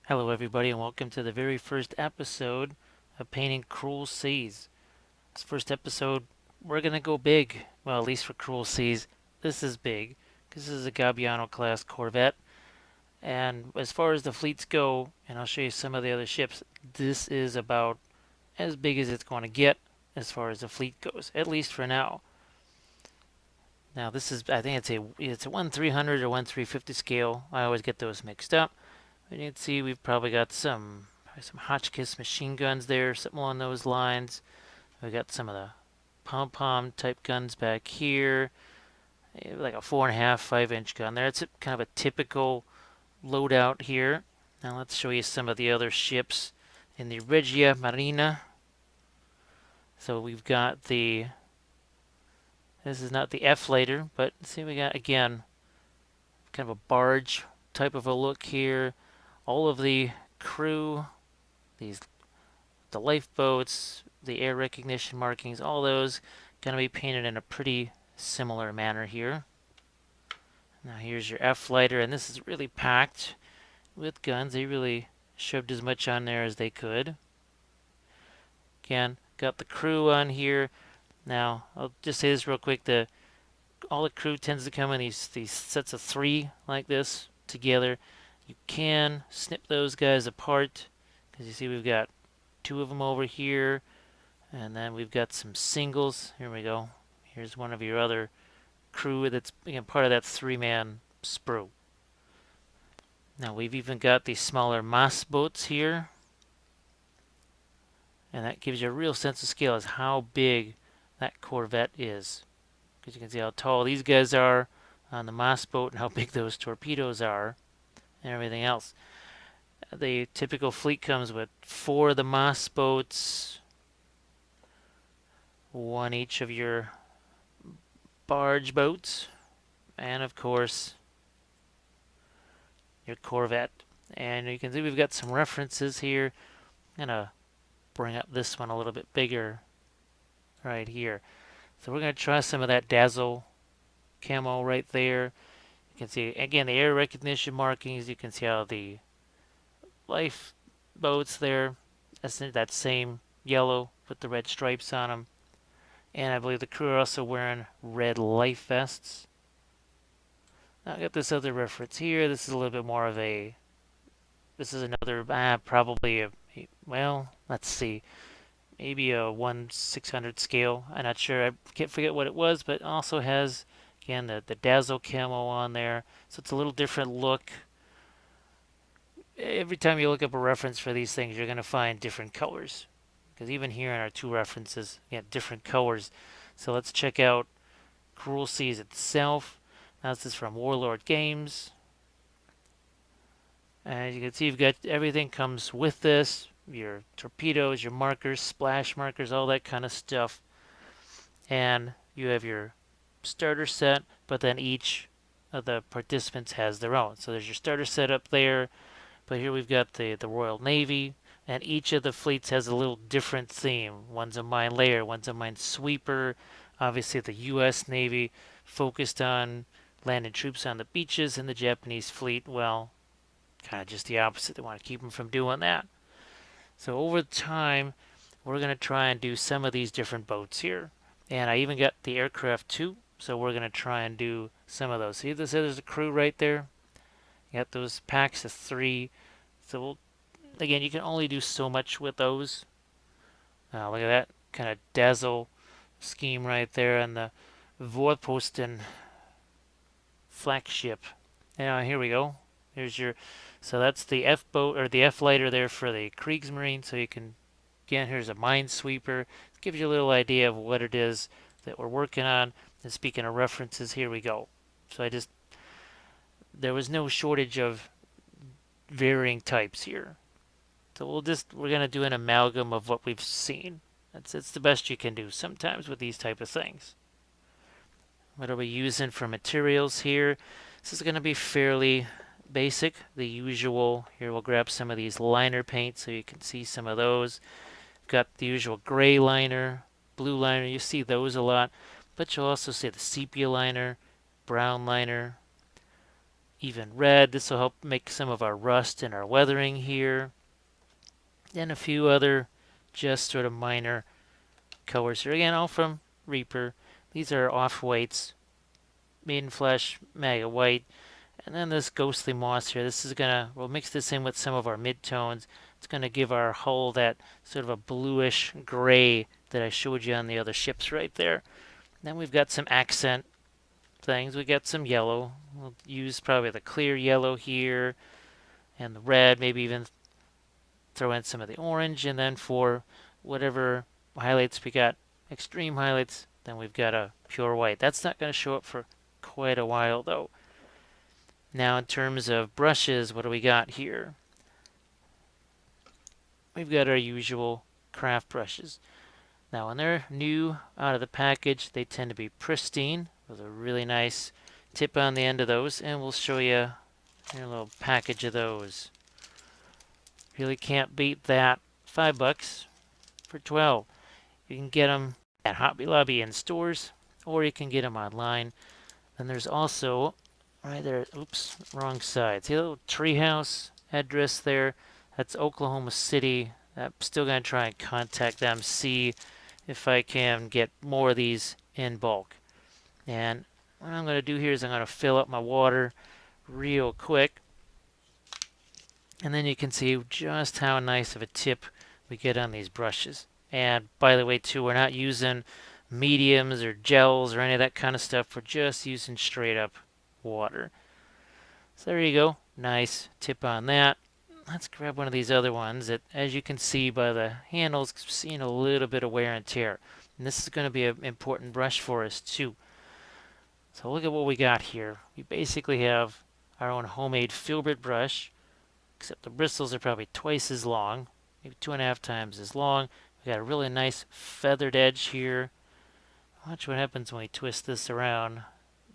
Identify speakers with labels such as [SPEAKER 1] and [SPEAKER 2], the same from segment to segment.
[SPEAKER 1] Hello everybody and welcome to the very first episode of Painting Cruel Seas. This first episode, we're going to go big. Well, at least for Cruel Seas, this is big because this is a Gabbiano Class Corvette. And as far as the fleets go, and I'll show you some of the other ships, this is about as big as it's going to get as far as the fleet goes, at least for now. Now this is, I think it's a 1/300 or 1/350 scale. I always get those mixed up. You can see we've probably got some Hotchkiss machine guns there, something along those lines. We got some of the pom-pom type guns back here, like a 4.5, 5-inch gun there. It's kind of a typical loadout here. Now let's show you some of the other ships in the Regia Marina. So we've got this is not the F-Later, but see we got again kind of a barge type of a look here. All of the crew, the lifeboats, the air recognition markings, all those going to be painted in a pretty similar manner here. Now here's your F-Lighter, and this is really packed with guns. They really shoved as much on there as they could. Again, got the crew on here. Now, I'll just say this real quick. All the crew tends to come in these sets of 3 like this together. You can snip those guys apart because you see we've got 2 of them over here, and then we've got some singles. Here we go. Here's one of your other crew that's again part of that 3-man sprue. Now we've even got these smaller Moss boats here, and that gives you a real sense of scale as how big that Corvette is, because you can see how tall these guys are on the Moss boat and how big those torpedoes are and everything else. The typical fleet comes with 4 of the Moss boats, 1 each of your barge boats, and of course your Corvette. And you can see we've got some references here. I'm gonna bring up this one a little bit bigger right here. So we're gonna try some of that dazzle camo right there. You can see again the air recognition markings. You can see how the lifeboats there, that's that same yellow with the red stripes on them. And I believe the crew are also wearing red life vests. Now I got this other reference here. This is a little bit more of this is another, probably well, let's see, maybe a 1/600 scale. I'm not sure. I can't forget what it was, but it also has, again, the dazzle camo on there. So it's a little different look. Every time you look up a reference for these things, you're going to find different colors. Because even here in our 2 references, you got different colors. So let's check out Cruel Seas itself. Now this is from Warlord Games. As you can see, you've got everything comes with this. Your torpedoes, your markers, splash markers, all that kind of stuff. And you have your starter set, but then each of the participants has their own. So there's your starter set up there, but here we've got the Royal Navy, and each of the fleets has a little different theme. One's a mine layer, one's a mine sweeper. Obviously the US Navy focused on landing troops on the beaches, and the Japanese fleet, well, kind of just the opposite. They want to keep them from doing that. So over time, we're going to try and do some of these different boats here. And I even got the aircraft too, so we're going to try and do some of those. See, there's a crew right there. You got those packs of 3. So again, you can only do so much with those. Look at that kind of dazzle scheme right there, and the Vorposten flagship. Now here we go. Here's your, so that's the F boat or the F lighter there for the Kriegsmarine. So you can, again, here's a minesweeper. It gives you a little idea of what it is that we're working on. And speaking of references, here we go. So there was no shortage of varying types here. So we're gonna do an amalgam of what we've seen. It's the best you can do sometimes with these type of things. What are we using for materials here? This is gonna be fairly basic, the usual. Here we'll grab some of these liner paints so you can see some of those. Got the usual gray liner, blue liner, you see those a lot, but you'll also see the sepia liner, brown liner, even red. This will help make some of our rust and our weathering here. And a few other just sort of minor colors here. Again, all from Reaper. These are off-whites, Maiden Flesh, Mega White. And then this ghostly moss here. This is gonna, we'll mix this in with some of our midtones. It's gonna give our hull that sort of a bluish gray that I showed you on the other ships right there. Then we've got some accent things. We got some yellow. We'll use probably the clear yellow here and the red, maybe even throw in some of the orange. And then for whatever highlights we got, extreme highlights, then we've got a pure white. That's not going to show up for quite a while though. Now in terms of brushes, what do we got here? We've got our usual craft brushes. Now when they're new out of the package, they tend to be pristine with a really nice tip on the end of those, and we'll show you a little package of those. Really can't beat that. $5 for 12. You can get them at Hobby Lobby in stores, or you can get them online. Then there's also right there, oops, wrong side. See a little treehouse address there? That's Oklahoma City. I'm still going to try and contact them, see if I can get more of these in bulk. And what I'm going to do here is I'm going to fill up my water real quick. And then you can see just how nice of a tip we get on these brushes. And by the way, too, we're not using mediums or gels or any of that kind of stuff. We're just using straight up water. So there you go. Nice tip on that. Let's grab one of these other ones that, as you can see by the handles, seeing a little bit of wear and tear. And this is going to be an important brush for us too. So look at what we got here. We basically have our own homemade filbert brush, except the bristles are probably twice as long, maybe 2.5 times as long. We got a really nice feathered edge here. Watch what happens when we twist this around.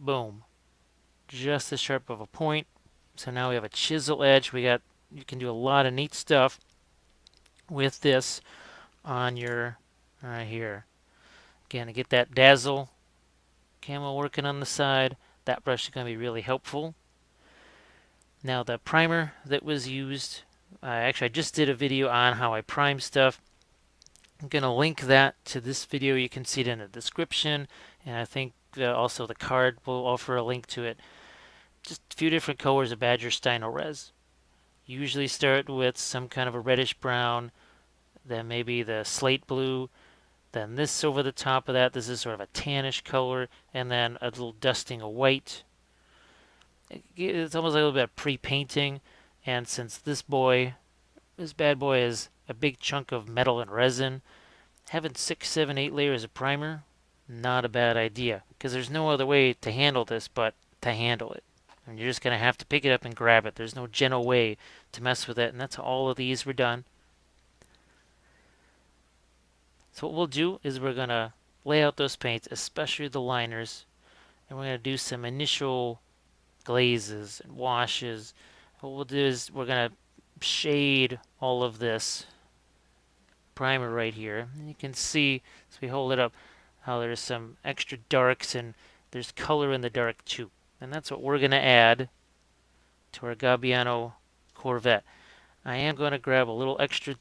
[SPEAKER 1] Boom. Just as sharp of a point. So now we have a chisel edge. You can do a lot of neat stuff with this on your right here. Again, to get that dazzle camo working on the side, that brush is going to be really helpful. Now the primer that was used, actually I just did a video on how I prime stuff. I'm going to link that to this video. You can see it in the description, and I think also the card will offer a link to it. Just a few different colors of Badger Steino Res. Usually start with some kind of a reddish brown, then maybe the slate blue, then this over the top of that. This is sort of a tannish color, and then a little dusting of white. It's almost like a little bit of pre-painting, and since this bad boy is a big chunk of metal and resin, having 6, 7, 8 layers of primer, not a bad idea, because there's no other way to handle this but to handle it. And you're just going to have to pick it up and grab it. There's no gentle way to mess with it. And that's all of these were done. So what we'll do is we're going to lay out those paints, especially the liners. And we're going to do some initial glazes and washes. What we'll do is we're going to shade all of this primer right here. And you can see, as we hold it up, how there's some extra darks and there's color in the dark too. And that's what we're going to add to our Gabbiano Corvette. I am going to grab a little extra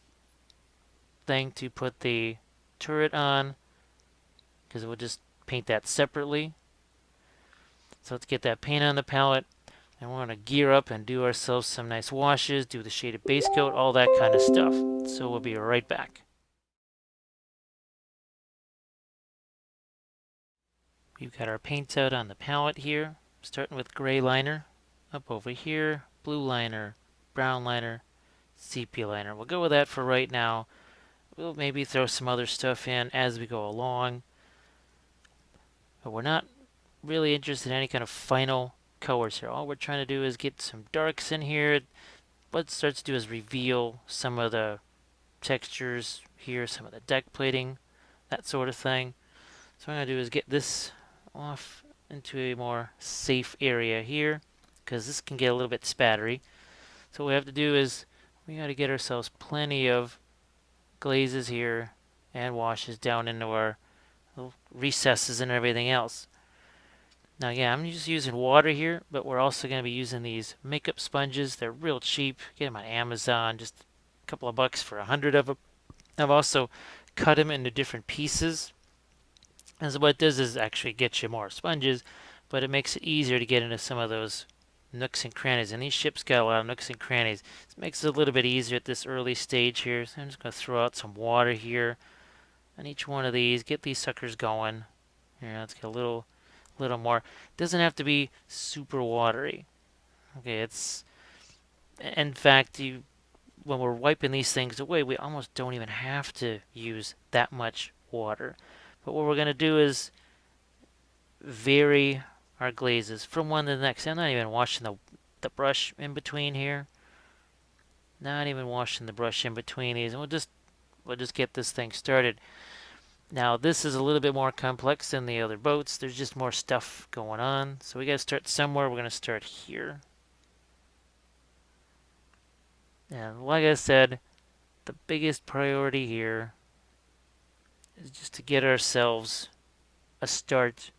[SPEAKER 1] thing to put the turret on, because we'll just paint that separately. So let's get that paint on the palette, and we're going to gear up and do ourselves some nice washes, do the shaded base coat, all that kind of stuff. So we'll be right back. We've got our paints out on the palette here. Starting with gray liner, up over here, blue liner, brown liner, sepia liner. We'll go with that for right now. We'll maybe throw some other stuff in as we go along. But we're not really interested in any kind of final colors here. All we're trying to do is get some darks in here. What it starts to do is reveal some of the textures here, some of the deck plating, that sort of thing. So what I'm going to do is get this off into a more safe area here, because this can get a little bit spattery. So what we have to do is we got to get ourselves plenty of glazes here and washes down into our little recesses and everything else. Now, yeah, I'm just using water here, but we're also going to be using these makeup sponges. They're real cheap. Get them on Amazon, just a couple of bucks for 100 of them. I've also cut them into different pieces. And so what it does is actually get you more sponges, but it makes it easier to get into some of those nooks and crannies. And these ships got a lot of nooks and crannies. This makes it a little bit easier at this early stage here. So I'm just going to throw out some water here on each one of these. Get these suckers going. Here, let's get a little more. It doesn't have to be super watery. Okay, it's in fact when we're wiping these things away, we almost don't even have to use that much water. But what we're going to do is vary our glazes from one to the next. I'm not even washing the brush in between here. Not even washing the brush in between these, and we'll just get this thing started. Now this is a little bit more complex than the other boats. There's just more stuff going on, so we got to start somewhere. We're going to start here. And like I said, the biggest priority here is just to get ourselves a start.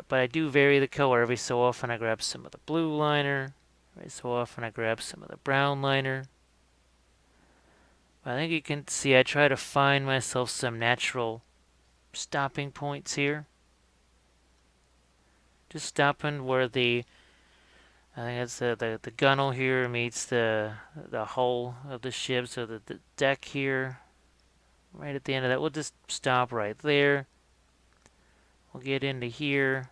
[SPEAKER 1] But I do vary the color every so often. I grab some of the blue liner. Every so often I grab some of the brown liner. But I think you can see I try to find myself some natural stopping points here. Just stopping where I think it's the gunnel here meets the hull of the ship, so the deck here, right at the end of that. We'll just stop right there. We'll get into here,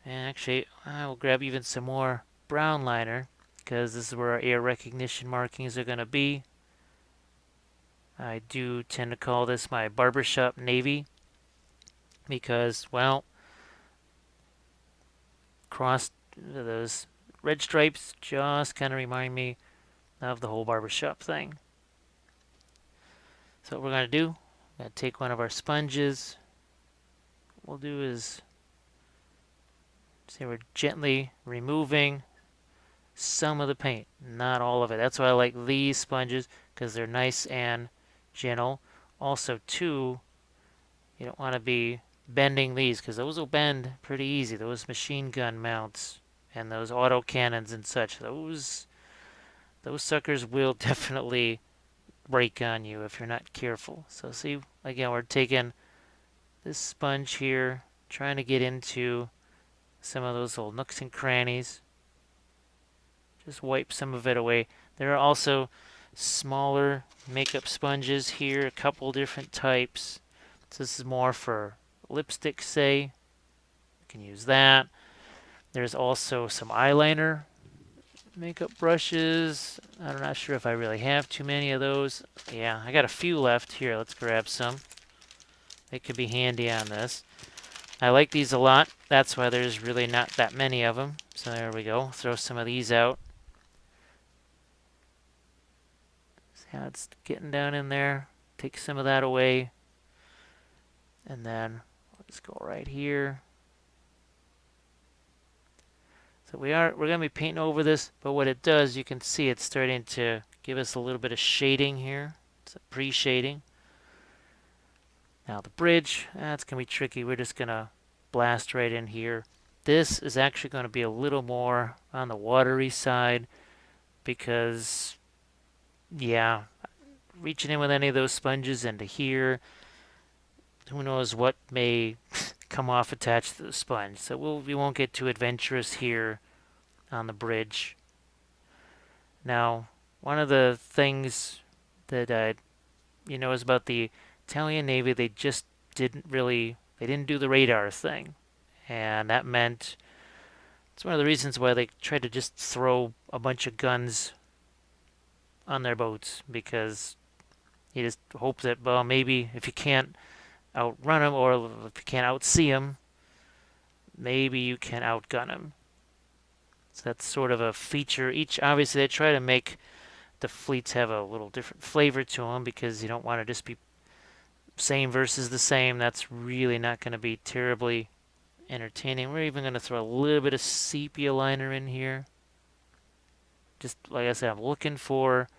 [SPEAKER 1] and actually I will grab even some more brown liner because this is where our air recognition markings are going to be. I do tend to call this my barbershop navy because, well, cross those red stripes just kind of remind me of the whole barbershop thing. So what we're going to do, we're going to take one of our sponges. What we'll do is, see, we're gently removing some of the paint, not all of it. That's why I like these sponges, because they're nice and gentle. Also, too, you don't want to be bending these, because those will bend pretty easy. Those machine gun mounts and those auto cannons and such, those suckers will definitely break on you if you're not careful. So see, again, we're taking this sponge here, trying to get into some of those little nooks and crannies. Just wipe some of it away. There are also smaller makeup sponges here, a couple different types. So this is more for lipstick, say. You can use that. There's also some eyeliner makeup brushes. I'm not sure if I really have too many of those. Yeah, I got a few left here. Let's grab some. They could be handy on this. I like these a lot. That's why there's really not that many of them. So there we go. Throw some of these out. See how it's getting down in there. Take some of that away. And then let's go right here. So we're going to be painting over this, but what it does, you can see it's starting to give us a little bit of shading here. It's a pre-shading. Now the bridge, that's going to be tricky. We're just going to blast right in here. This is actually going to be a little more on the watery side because, yeah, reaching in with any of those sponges into here, who knows what may come off attached to the sponge. So we won't get too adventurous here on the bridge. Now, one of the things that is about the Italian Navy, they just didn't do the radar thing. And that meant, it's one of the reasons why they tried to just throw a bunch of guns on their boats, because you just hope that, well, maybe if you can't outrun them, or if you can't outsee them, maybe you can outgun them. So that's sort of a feature. Obviously, they try to make the fleets have a little different flavor to them, because you don't want to just be same versus the same. That's really not going to be terribly entertaining. We're even going to throw a little bit of sepia liner in here. Just like I said, I'm looking for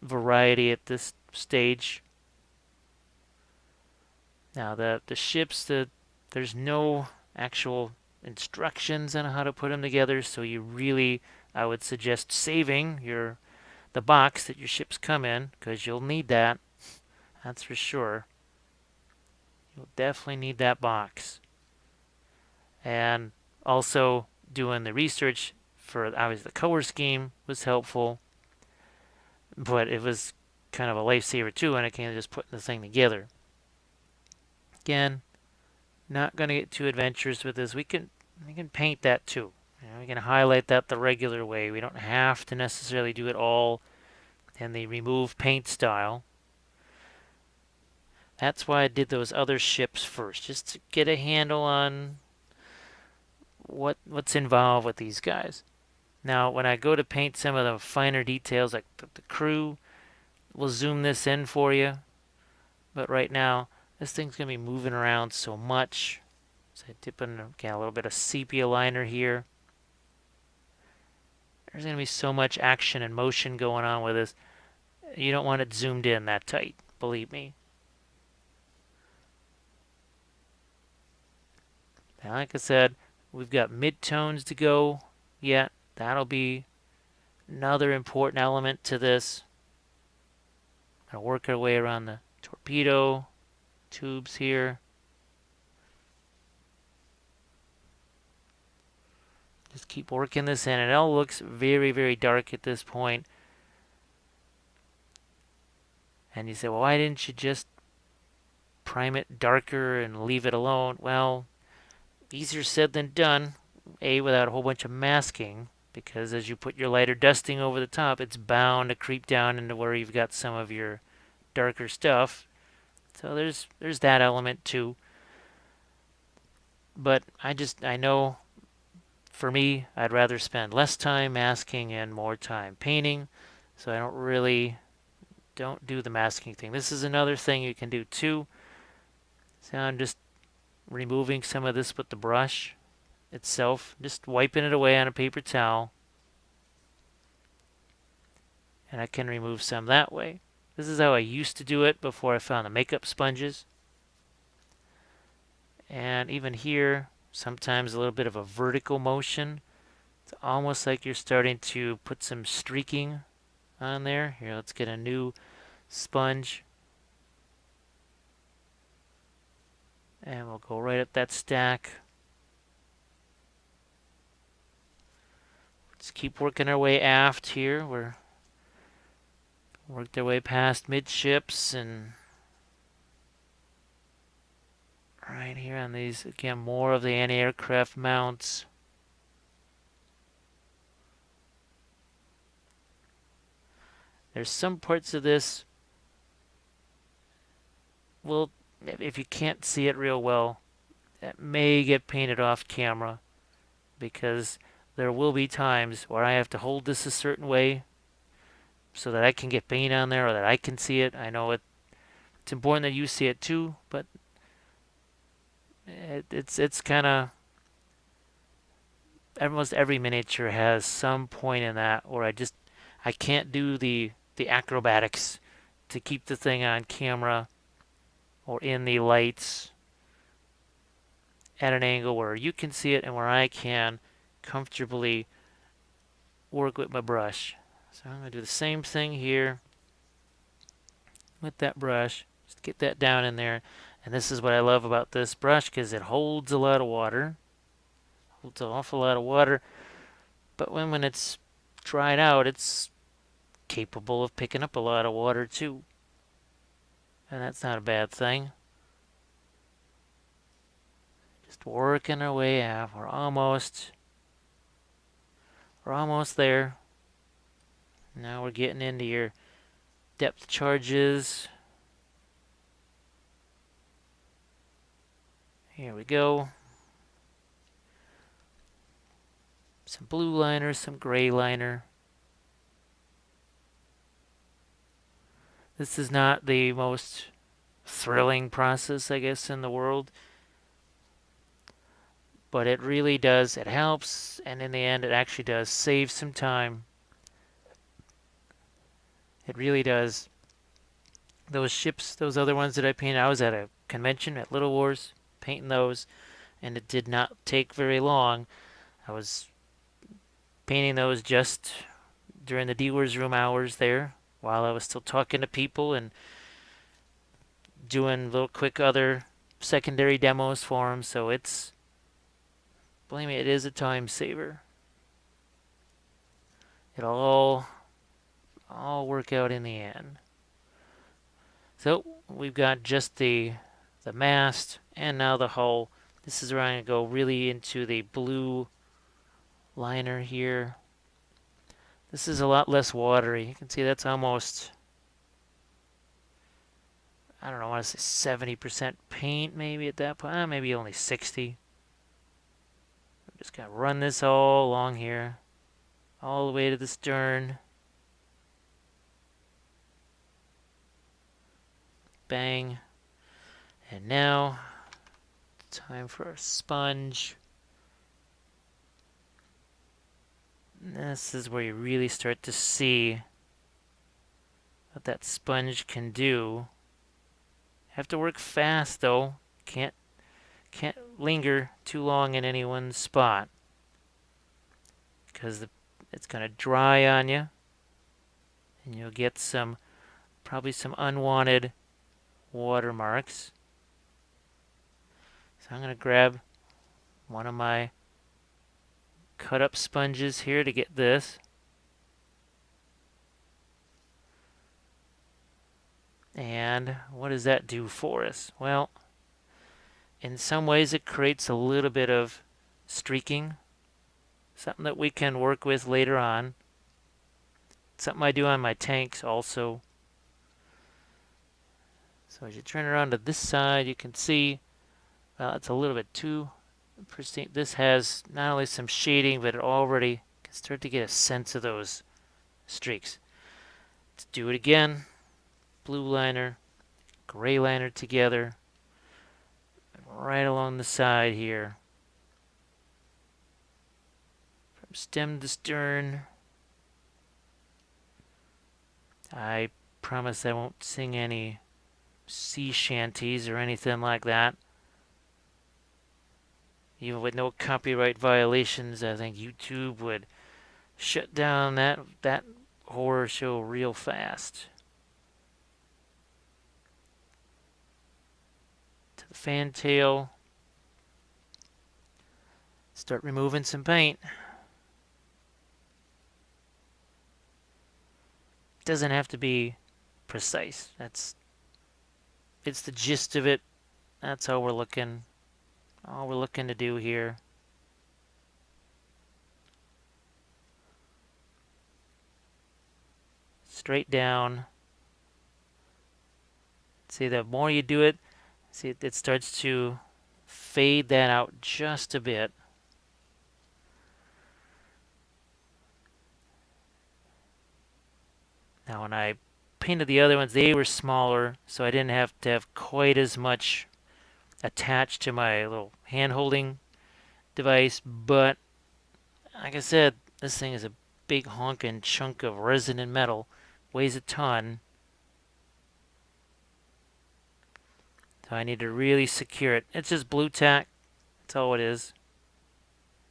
[SPEAKER 1] variety at this stage. Now the ships, the There's no actual instructions on how to put them together, so you really, I would suggest saving the box that your ships come in, because you'll need that. That's for sure. You'll definitely need that box. And also doing the research for obviously the color scheme was helpful, but it was kind of a lifesaver too when it came to just putting the thing together. Again, not going to get too adventurous with this. We can paint that too. We can highlight that the regular way. We don't have to necessarily do it all in the remove paint style. That's why I did those other ships first, just to get a handle on what's involved with these guys. Now, when I go to paint some of the finer details, like the crew, we'll zoom this in for you. But right now, this thing's going to be moving around so much. So I dip in again, a little bit of sepia liner here. There's going to be so much action and motion going on with this. You don't want it zoomed in that tight, believe me. Now, like I said, we've got mid-tones to go yet. That'll be another important element to this. Gonna work our way around the torpedo tubes here. Just keep working this in. It all looks very, very dark at this point. And you say, well, why didn't you just prime it darker and leave it alone? Well, easier said than done. Without a whole bunch of masking, because as you put your lighter dusting over the top, it's bound to creep down into where you've got some of your darker stuff. So there's that element too. But I know for me, I'd rather spend less time masking and more time painting. So I don't do the masking thing. This is another thing you can do too. So I'm just removing some of this with the brush itself, just wiping it away on a paper towel. And I can remove some that way. This is how I used to do it before I found the makeup sponges. And even here, sometimes a little bit of a vertical motion. It's almost like you're starting to put some streaking on there. Here, let's get a new sponge. And we'll go right up that stack. Let's keep working our way aft here. We're worked our way past midships and right here on these, again, more of the anti-aircraft mounts. There's some parts of this, well, if you can't see it real well, that may get painted off camera, because there will be times where I have to hold this a certain way so that I can get paint on there or that I can see it. I know it's important that you see it too, but it's kind of, almost every miniature has some point in that where I can't do the acrobatics to keep the thing on camera or in the lights at an angle where you can see it and where I can comfortably work with my brush. So I'm going to do the same thing here with that brush. Just get that down in there. And this is what I love about this brush, because it holds a lot of water. Holds an awful lot of water. But when it's dried out, it's capable of picking up a lot of water too. And that's not a bad thing. Just working our way out. We're almost there. Now we're getting into your depth charges. Here we go. Some blue liner, some gray liner. This is not the most thrilling process, I guess, in the world. But it really does. It helps, and in the end, it actually does save some time. It really does. Those ships, those other ones that I painted, I was at a convention at Little Wars painting those, and it did not take very long. I was painting those just during the dealer's room hours there, while I was still talking to people and doing little quick other secondary demos for them. So it's, believe me, it is a time saver. It'll all work out in the end. So we've got just the mast and now the hull. This is where I'm going to go really into the blue liner here. This is a lot less watery. You can see that's almost, I don't know, I want to say 70% paint maybe at that point. Maybe only 60. I'm just going to run this all along here, all the way to the stern. Bang. And now, time for our sponge. This is where you really start to see what that sponge can do. Have to work fast though. Can't linger too long in any one spot, because it's going to dry on you, and you'll get probably some unwanted watermarks. So I'm going to grab one of my cut up sponges here to get this. And what does that do for us? Well, in some ways it creates a little bit of streaking, something that we can work with later on. Something I do on my tanks also. So as you turn around to this side, you can see, well, it's a little bit too pristine. This has not only some shading, but it already can start to get a sense of those streaks. Let's do it again. Blue liner, gray liner together, right along the side here. From stem to stern. I promise I won't sing any sea shanties or anything like that. Even with no copyright violations, I think YouTube would shut down that horror show real fast. To the fantail. Start removing some paint. Doesn't have to be precise. It's the gist of it. That's all we're looking to do here. Straight down. See, the more you do it, see it starts to fade that out just a bit. Now when I painted the other ones, they were smaller, so I didn't have to have quite as much attached to my little hand holding device, but like I said, this thing is a big honking chunk of resin and metal, weighs a ton, so I need to really secure it. It's just blue tack, that's all it is,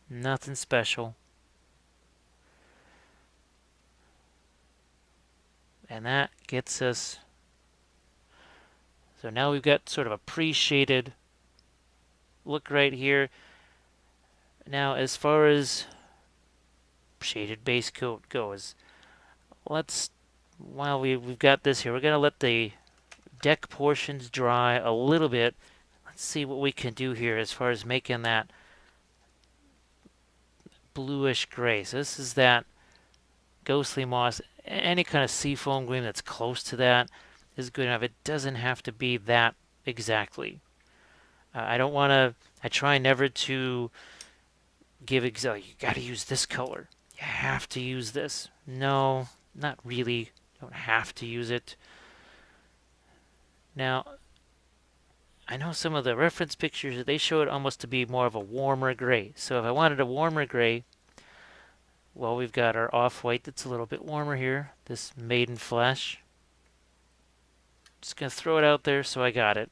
[SPEAKER 1] nothing special. And that gets us, so now we've got sort of a pre-shaded look right here. Now as far as shaded base coat goes, while we've got this here, we're going to let the deck portions dry a little bit. Let's see what we can do here as far as making that bluish gray. So this is that ghostly moss. Any kind of seafoam green that's close to that is good enough. It doesn't have to be that exactly. I try never to give exactly, you got to use this color. You have to use this. No, not really. You don't have to use it. Now, I know some of the reference pictures, they show it almost to be more of a warmer gray. So if I wanted a warmer gray, well, we've got our off-white that's a little bit warmer here, this Maiden Flesh. Just going to throw it out there so I got it.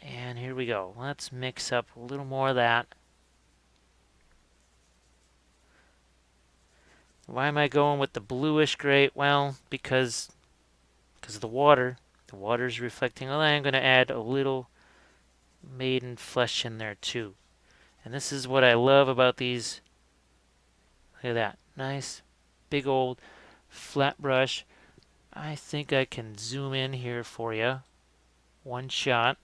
[SPEAKER 1] And here we go. Let's mix up a little more of that. Why am I going with the bluish gray? Well, because of the water. The water is reflecting. Well, I'm going to add a little maiden flesh in there too. And this is what I love about these. Look at that. Nice, big old flat brush. I think I can zoom in here for you. One shot.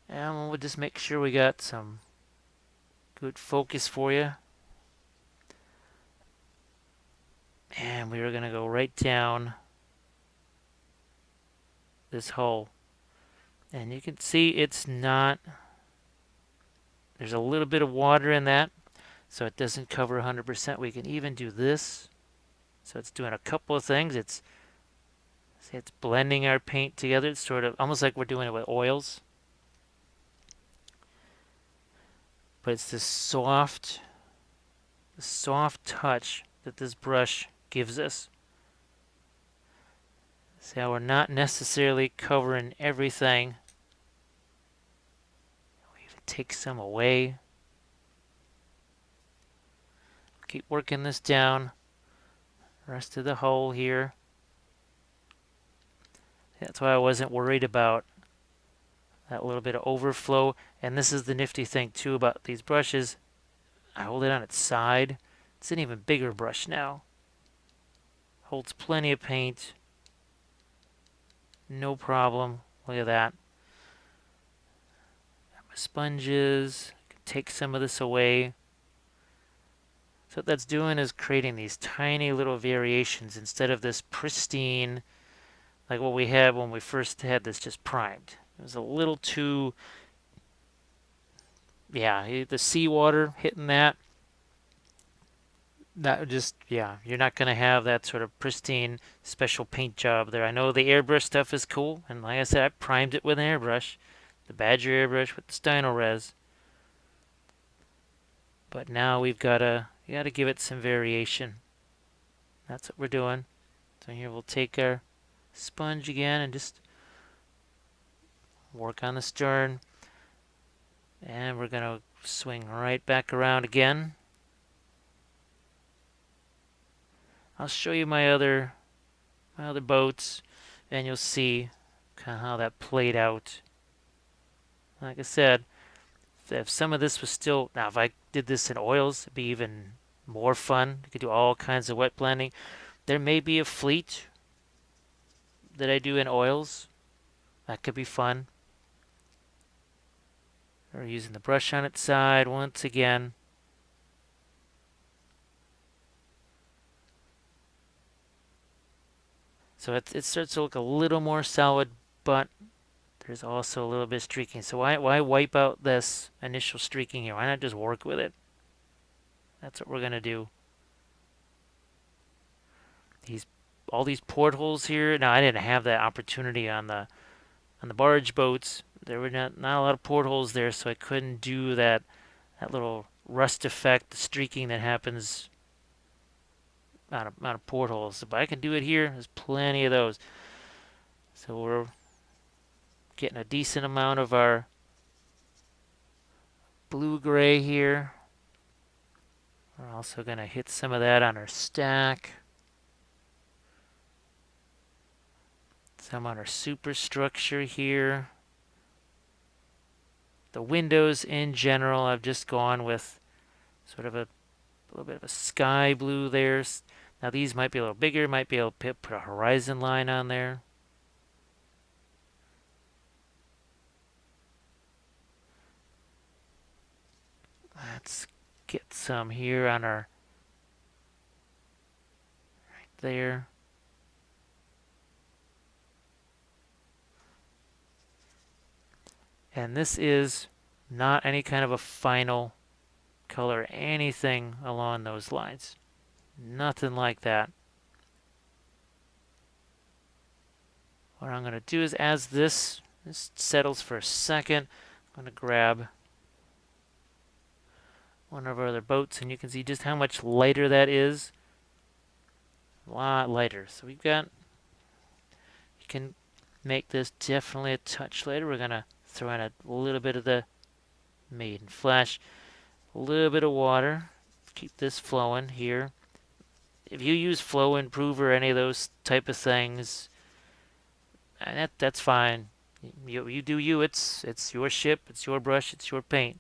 [SPEAKER 1] And we'll just make sure we got some good focus for you. And we are going to go right down this hole. And you can see it's not, there's a little bit of water in that, so it doesn't cover 100%. We can even do this. So it's doing a couple of things. It's blending our paint together. It's sort of almost like we're doing it with oils. But it's this soft touch that this brush gives us. See how we're not necessarily covering everything. We even take some away. Keep working this down. Rest of the hole here. That's why I wasn't worried about that little bit of overflow. And this is the nifty thing too about these brushes. I hold it on its side. It's an even bigger brush now. Holds plenty of paint. No problem. Look at that. Got my sponges. Can take some of this away. So what that's doing is creating these tiny little variations instead of this pristine, like what we had when we first had this just primed. It was a little too, yeah, the seawater hitting that. That just, yeah, you're not going to have that sort of pristine special paint job there. I know the airbrush stuff is cool, and like I said, I primed it with an airbrush, the Badger airbrush with the Stynylrez. But now we've got to, you got to give it some variation. That's what we're doing. So here we'll take our sponge again and just work on the stern. And we're going to swing right back around again. I'll show you my other boats, and you'll see kind of how that played out. Like I said, if some of this was still, now if I did this in oils, it'd be even more fun. You could do all kinds of wet blending. There may be a fleet that I do in oils. That could be fun. Or using the brush on its side once again. So it starts to look a little more solid, but there's also a little bit of streaking. So why wipe out this initial streaking here? Why not just work with it? That's what we're going to do. All these portholes here. Now I didn't have that opportunity on the barge boats. There were not a lot of portholes there, so I couldn't do that little rust effect, the streaking that happens out of portholes. But I can do it here. There's plenty of those. So we're getting a decent amount of our blue-gray here. We're also going to hit some of that on our stack. Some on our superstructure here. The windows in general, I've just gone with sort of a little bit of a sky blue there. Now these might be a little bigger, might be able to put a horizon line on there. Let's get some here on our, right there. And this is not any kind of a final color, anything along those lines. Nothing like that. What I'm going to do is, as this settles for a second, I'm going to grab one of our other boats, and you can see just how much lighter that is. A lot lighter. So we've got, you can make this definitely a touch lighter. We're going to throw in a little bit of the Maiden Flesh, a little bit of water. Keep this flowing here. If you use Flow Improve or any of those type of things, that's fine. You do you. It's your ship. It's your brush. It's your paint.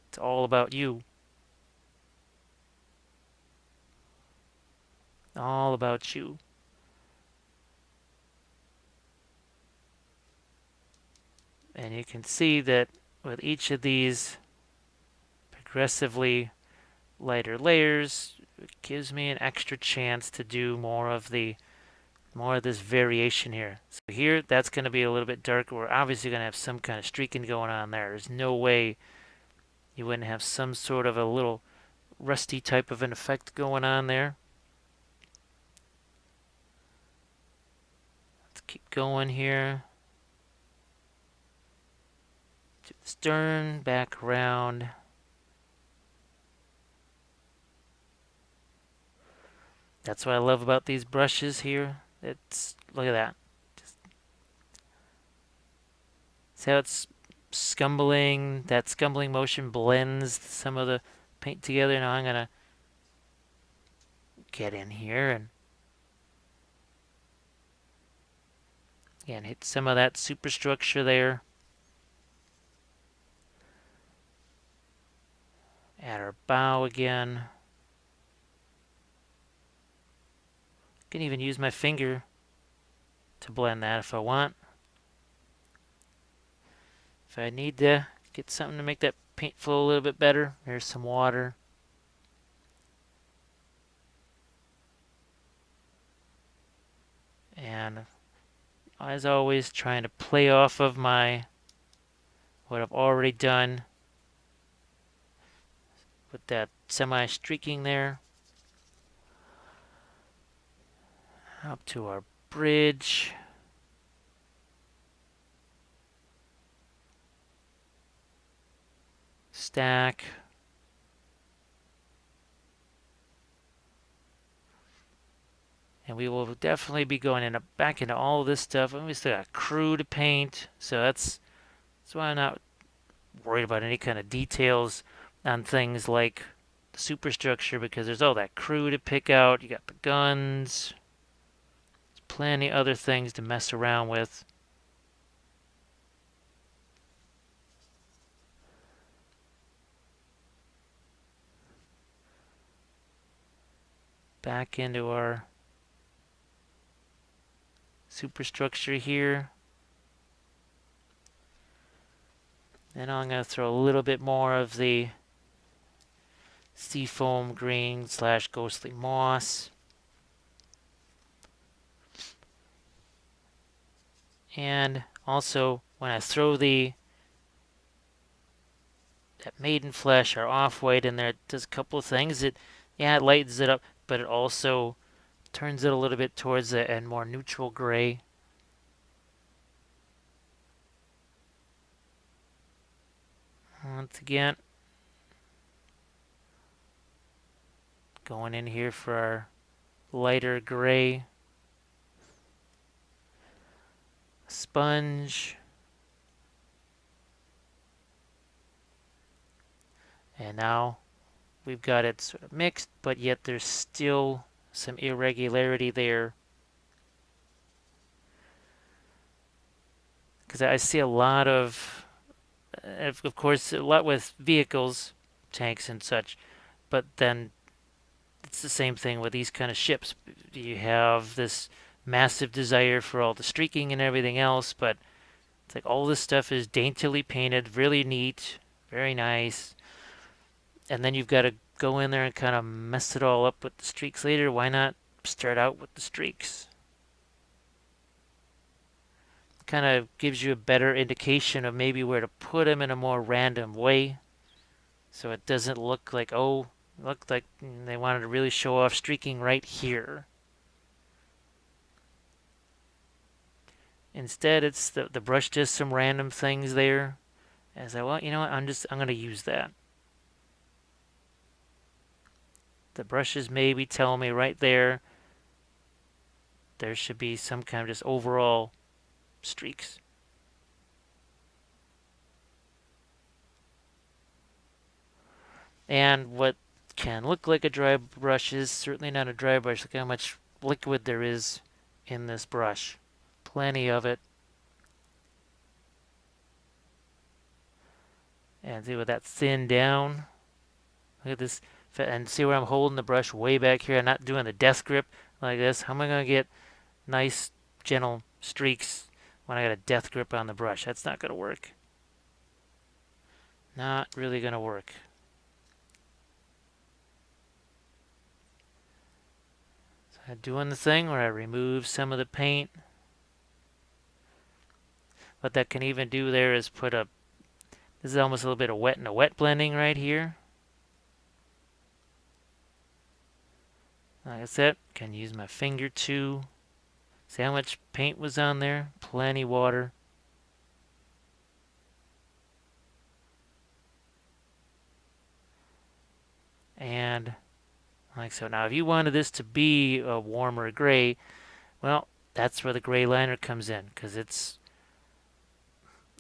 [SPEAKER 1] It's all about you. All about you. And you can see that with each of these progressively lighter layers, it gives me an extra chance to do more of this variation here. So here, that's going to be a little bit darker. We're obviously going to have some kind of streaking going on there. There's no way you wouldn't have some sort of a little rusty type of an effect going on there. Let's keep going here. To the stern, back around. That's what I love about these brushes here. Look at that. See how it's scumbling? That scumbling motion blends some of the paint together. Now I'm gonna get in here and again hit some of that superstructure there. Add our bow again. I can even use my finger to blend that if I want. If I need to get something to make that paint flow a little bit better, there's some water. And as always, trying to play off of what I've already done with that semi-streaking there. Up to our bridge. Stack. And we will definitely be going back into all of this stuff. And we still got crew to paint. So that's why I'm not worried about any kind of details on things like the superstructure, because there's all that crew to pick out. You got the guns. There's plenty other things to mess around with. Back into our superstructure here. Then I'm going to throw a little bit more of the seafoam green / ghostly moss. And also when I throw that maiden flesh or off-white in there, it does a couple of things. It lightens it up, but it also turns it a little bit towards a more neutral gray. Once again, going in here for our lighter gray. Sponge. And now we've got it sort of mixed, but yet there's still some irregularity there. Because I see a lot of course, a lot with vehicles, tanks and such, but then it's the same thing with these kind of ships. You have this massive desire for all the streaking and everything else, but it's like all this stuff is daintily painted, really neat, very nice. And then you've got to go in there and kind of mess it all up with the streaks later. Why not start out with the streaks? Kind of gives you a better indication of maybe where to put them in a more random way, so it doesn't look like, looked like they wanted to really show off streaking right here. Instead, it's the brush does some random things there. As well, you know what? I'm going to use that. The brushes maybe tell me right there should be some kind of just overall streaks. And what can look like a dry brush is certainly not a dry brush. Look how much liquid there is in this brush. Plenty of it. And see with that thin down. Look at this. And see where I'm holding the brush way back here. I'm not doing the death grip like this. How am I going to get nice, gentle streaks when I got a death grip on the brush? That's not going to work. Not really going to work. So I'm doing the thing where I remove some of the paint. What that can even do there is put a, this is almost a little bit of wet and a wet blending right here. Like I said, can use my finger too. See how much paint was on there? Plenty water. And like so. Now if you wanted this to be a warmer gray, well, that's where the gray liner comes in, because it's,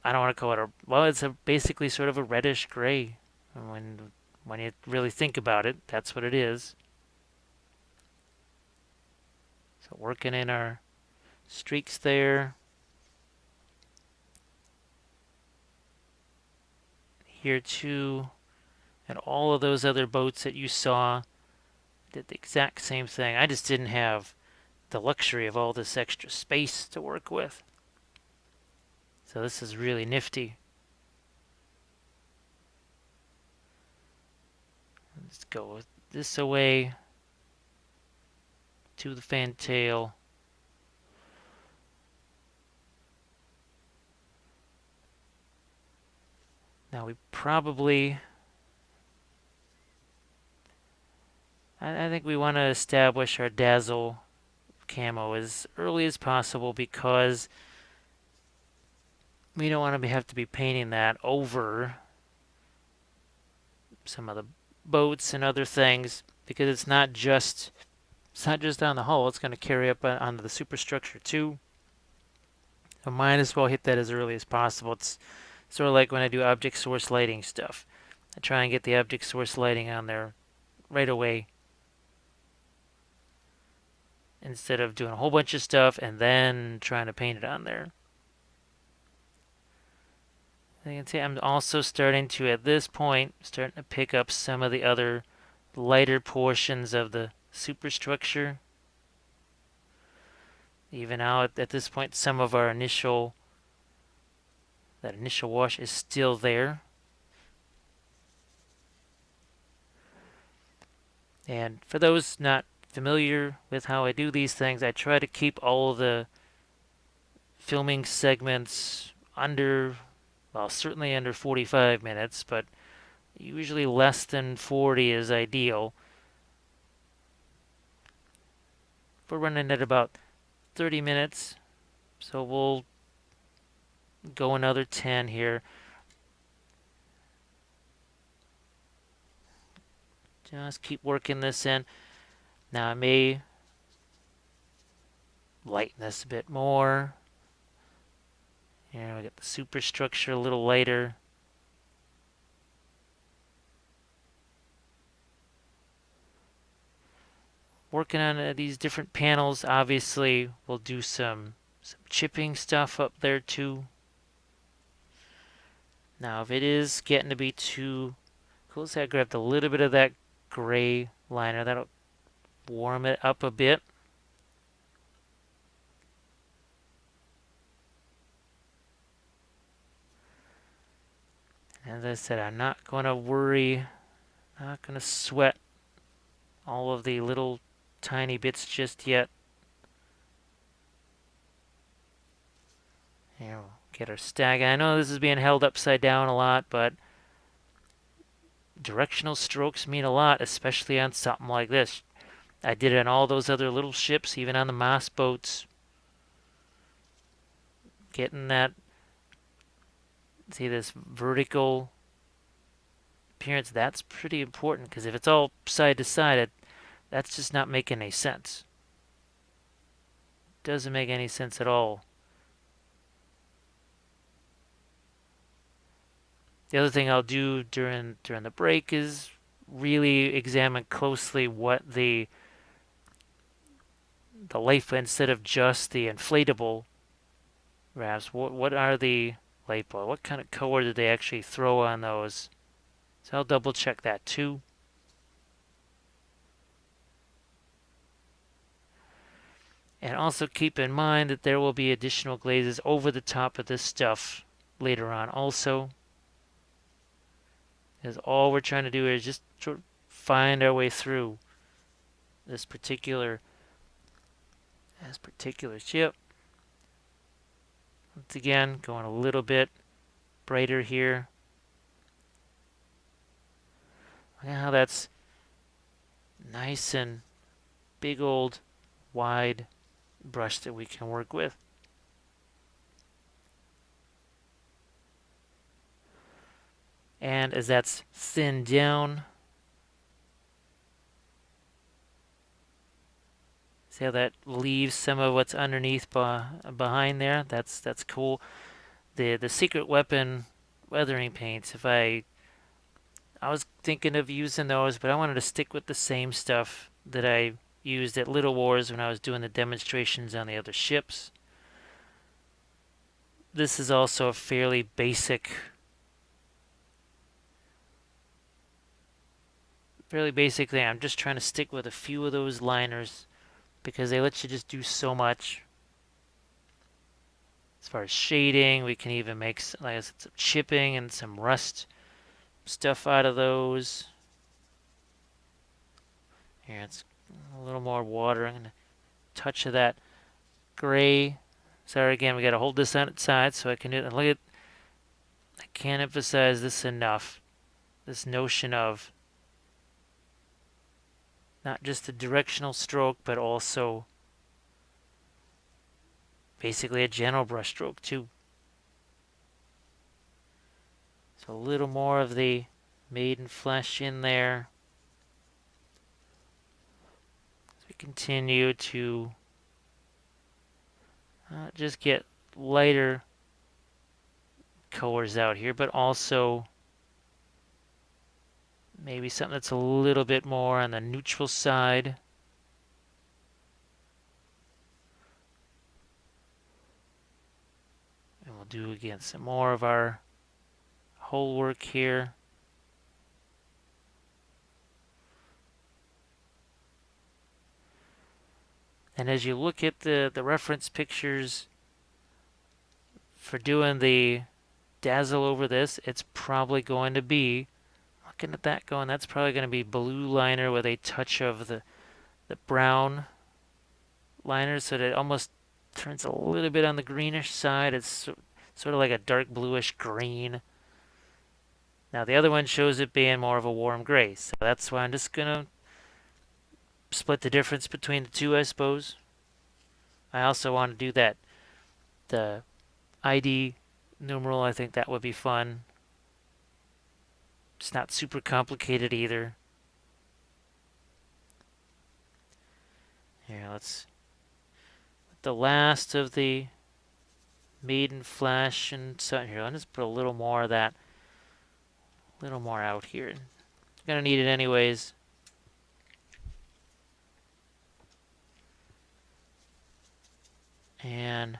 [SPEAKER 1] I don't want to call it a, well, it's a basically sort of a reddish gray. When you really think about it, that's what it is. So working in our streaks there. Here too. And all of those other boats that you saw did the exact same thing. I just didn't have the luxury of all this extra space to work with. So this is really nifty. Let's go this away to the fantail. Now we probably, I think we want to establish our dazzle camo as early as possible, because we don't want to have to be painting that over some of the boats and other things, because it's not just on the hull, it's going to carry up onto the superstructure too. So might as well hit that as early as possible. It's sort of like when I do object source lighting stuff. I try and get the object source lighting on there right away, instead of doing a whole bunch of stuff and then trying to paint it on there. You can see I'm also starting to, at this point, starting to pick up some of the other lighter portions of the superstructure. Even now at this point, some of our initial wash is still there. And for those not familiar with how I do these things, I try to keep all of the filming segments under, well, certainly under 45 minutes, but usually less than 40 is ideal. We're running at about 30 minutes, so we'll go another 10 here. Just keep working this in. Now I may lighten this a bit more. Here we get the superstructure a little lighter. Working on these different panels. Obviously, we'll do some chipping stuff up there too. Now, if it is getting to be too cool, so I grabbed a little bit of that gray liner. That'll warm it up a bit. As I said, I'm not going to worry, not going to sweat all of the little tiny bits just yet. Here, we'll get our stag. I know this is being held upside down a lot, but directional strokes mean a lot, especially on something like this. I did it on all those other little ships, even on the moss boats. Getting that, see this vertical appearance, that's pretty important, because if it's all side to side, that's just not making any sense. Doesn't make any sense at all. The other thing I'll do during the break is really examine closely what the life, instead of just the inflatable wraps, what are the light bulb? What kind of color did they actually throw on those? So I'll double check that too. And also keep in mind that there will be additional glazes over the top of this stuff later on also. Because all we're trying to do is just sort of find our way through this particular chip. Once again, going a little bit brighter here. Look at how that's nice and big old wide brush that we can work with. And as that's thinned down, see how that leaves some of what's underneath behind there? That's cool. The secret weapon weathering paints, I was thinking of using those, but I wanted to stick with the same stuff that I used at Little Wars when I was doing the demonstrations on the other ships. This is also a fairly basic thing. I'm just trying to stick with a few of those liners because they let you just do so much. As far as shading, we can even make, like I said, some chipping and some rust stuff out of those. Here, it's a little more water. I'm going to touch of that gray. Sorry, again, we got to hold this on its side so I can do it. Look at, I can't emphasize this enough. This notion of not just a directional stroke, but also basically a general brush stroke too. So a little more of the maiden flesh in there. As we continue to just get lighter colors out here, but also maybe something that's a little bit more on the neutral side. And we'll do again some more of our whole work here. And as you look at the reference pictures for doing the dazzle over this, it's probably going to be, looking at that going, that's probably going to be blue liner with a touch of the brown liner, so that it almost turns a little bit on the greenish side. It's sort of like a dark bluish green. Now the other one shows it being more of a warm gray, so that's why I'm just going to split the difference between the two, I suppose. I also want to do that, the ID numeral. I think that would be fun. It's not super complicated either. Here, let's put the last of the maiden flesh and so here. I'll just put a little more of that, a little more out here. You're gonna need it anyways. And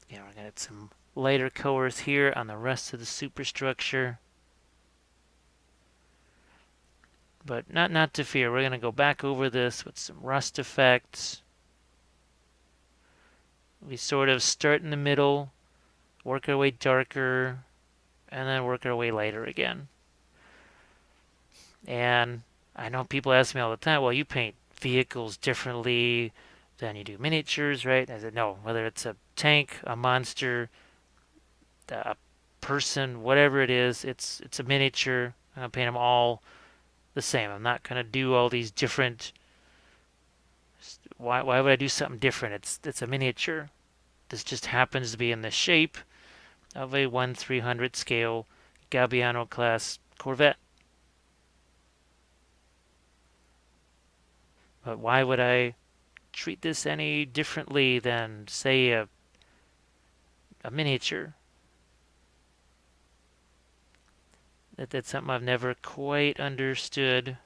[SPEAKER 1] yeah, we're gonna get some lighter colors here on the rest of the superstructure. But not to fear, we're gonna go back over this with some rust effects. We sort of start in the middle, work our way darker, and then work our way lighter again. And I know people ask me all the time, well, you paint vehicles differently than you do miniatures, right? I said, no, whether it's a tank, a monster, a person, whatever it is, it's a miniature. I'm going to paint them all the same. I'm not going to do all these different. Why would I do something different? It's a miniature. This just happens to be in the shape of a 1/300 scale Gabbiano Class Corvette. But why would I treat this any differently than, say, a miniature? That's something I've never quite understood.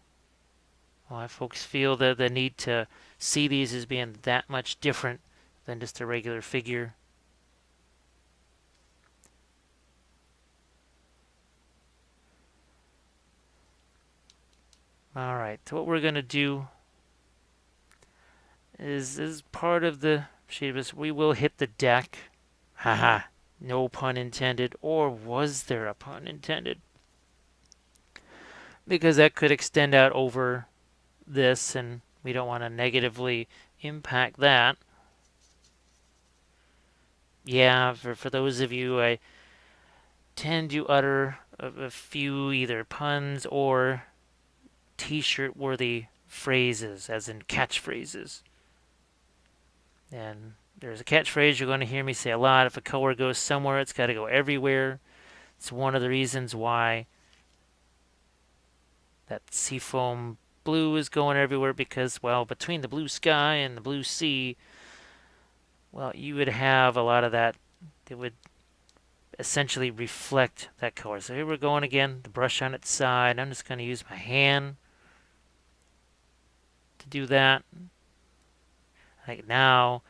[SPEAKER 1] Why folks feel the need to see these as being that much different than just a regular figure. Alright, so what we're going to do is part of the shape of this. We will hit the deck. Haha, no pun intended. Or was there a pun intended? Because that could extend out over this, and we don't want to negatively impact that. Yeah, for those of you, I tend to utter a few either puns or t-shirt worthy phrases, as in catchphrases. And there's a catchphrase you're going to hear me say a lot. If a color goes somewhere, it's got to go everywhere. It's one of the reasons why that seafoam blue is going everywhere, because, well, between the blue sky and the blue sea, well, you would have a lot of that that would essentially reflect that color. So here we're going again, the brush on its side. I'm just going to use my hand to do that. Like now,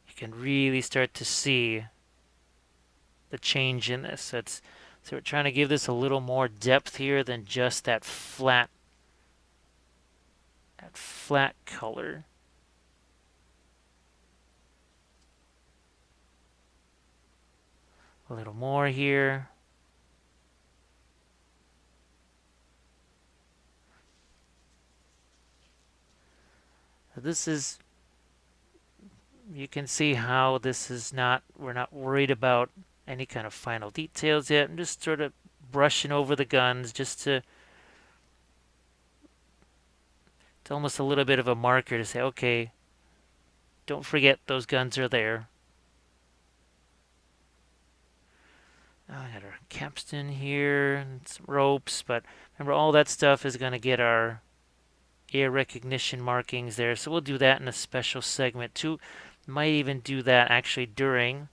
[SPEAKER 1] you can really start to see the change in this. So we're trying to give this a little more depth here than just that flat color. A little more here. This is, you can see how this is not, we're not worried about any kind of final details yet. I'm just sort of brushing over the guns just to, it's almost a little bit of a marker to say, okay, don't forget those guns are there. I got our capstan here and some ropes, but remember all that stuff is going to get our air recognition markings there. So we'll do that in a special segment too. Might even do that actually during,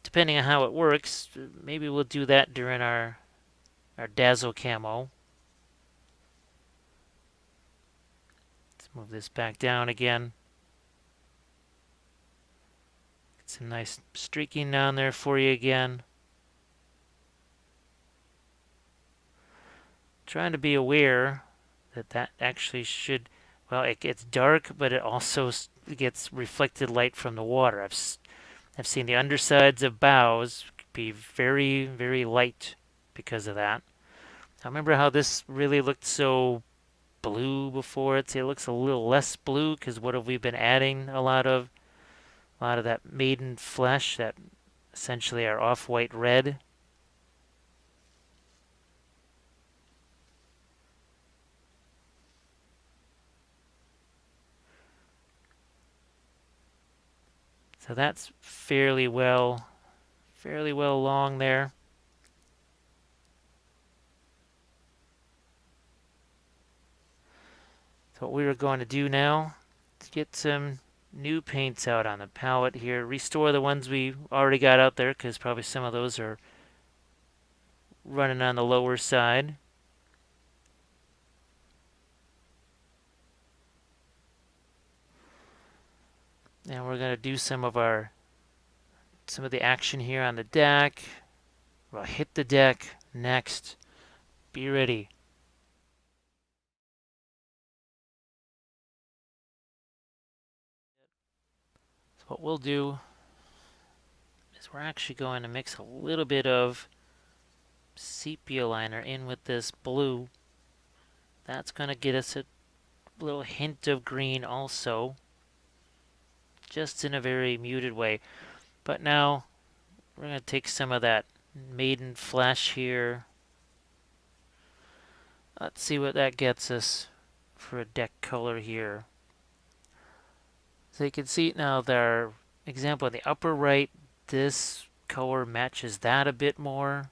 [SPEAKER 1] depending on how it works, maybe we'll do that during our dazzle camo. Let's move this back down again. Some nice streaking down there for you again. Trying to be aware that actually should, well, it gets dark, but it also gets reflected light from the water. I've seen the undersides of bows be very, very light because of that. I remember how this really looked so blue before. It looks a little less blue because what have we been adding a lot of? A lot of that maiden flesh, that essentially are off-white red. So that's fairly well along there. So what we are going to do now is get some new paints out on the palette here. Restore the ones we already got out there, because probably some of those are running on the lower side. And we're going to do some of the action here on the deck. We'll hit the deck next. Be ready. So what we'll do is we're actually going to mix a little bit of sepia liner in with this blue. That's going to get us a little hint of green also, just in a very muted way. But now we're going to take some of that maiden flesh here. Let's see what that gets us for a deck color here. So you can see now their example in the upper right, this color matches that a bit more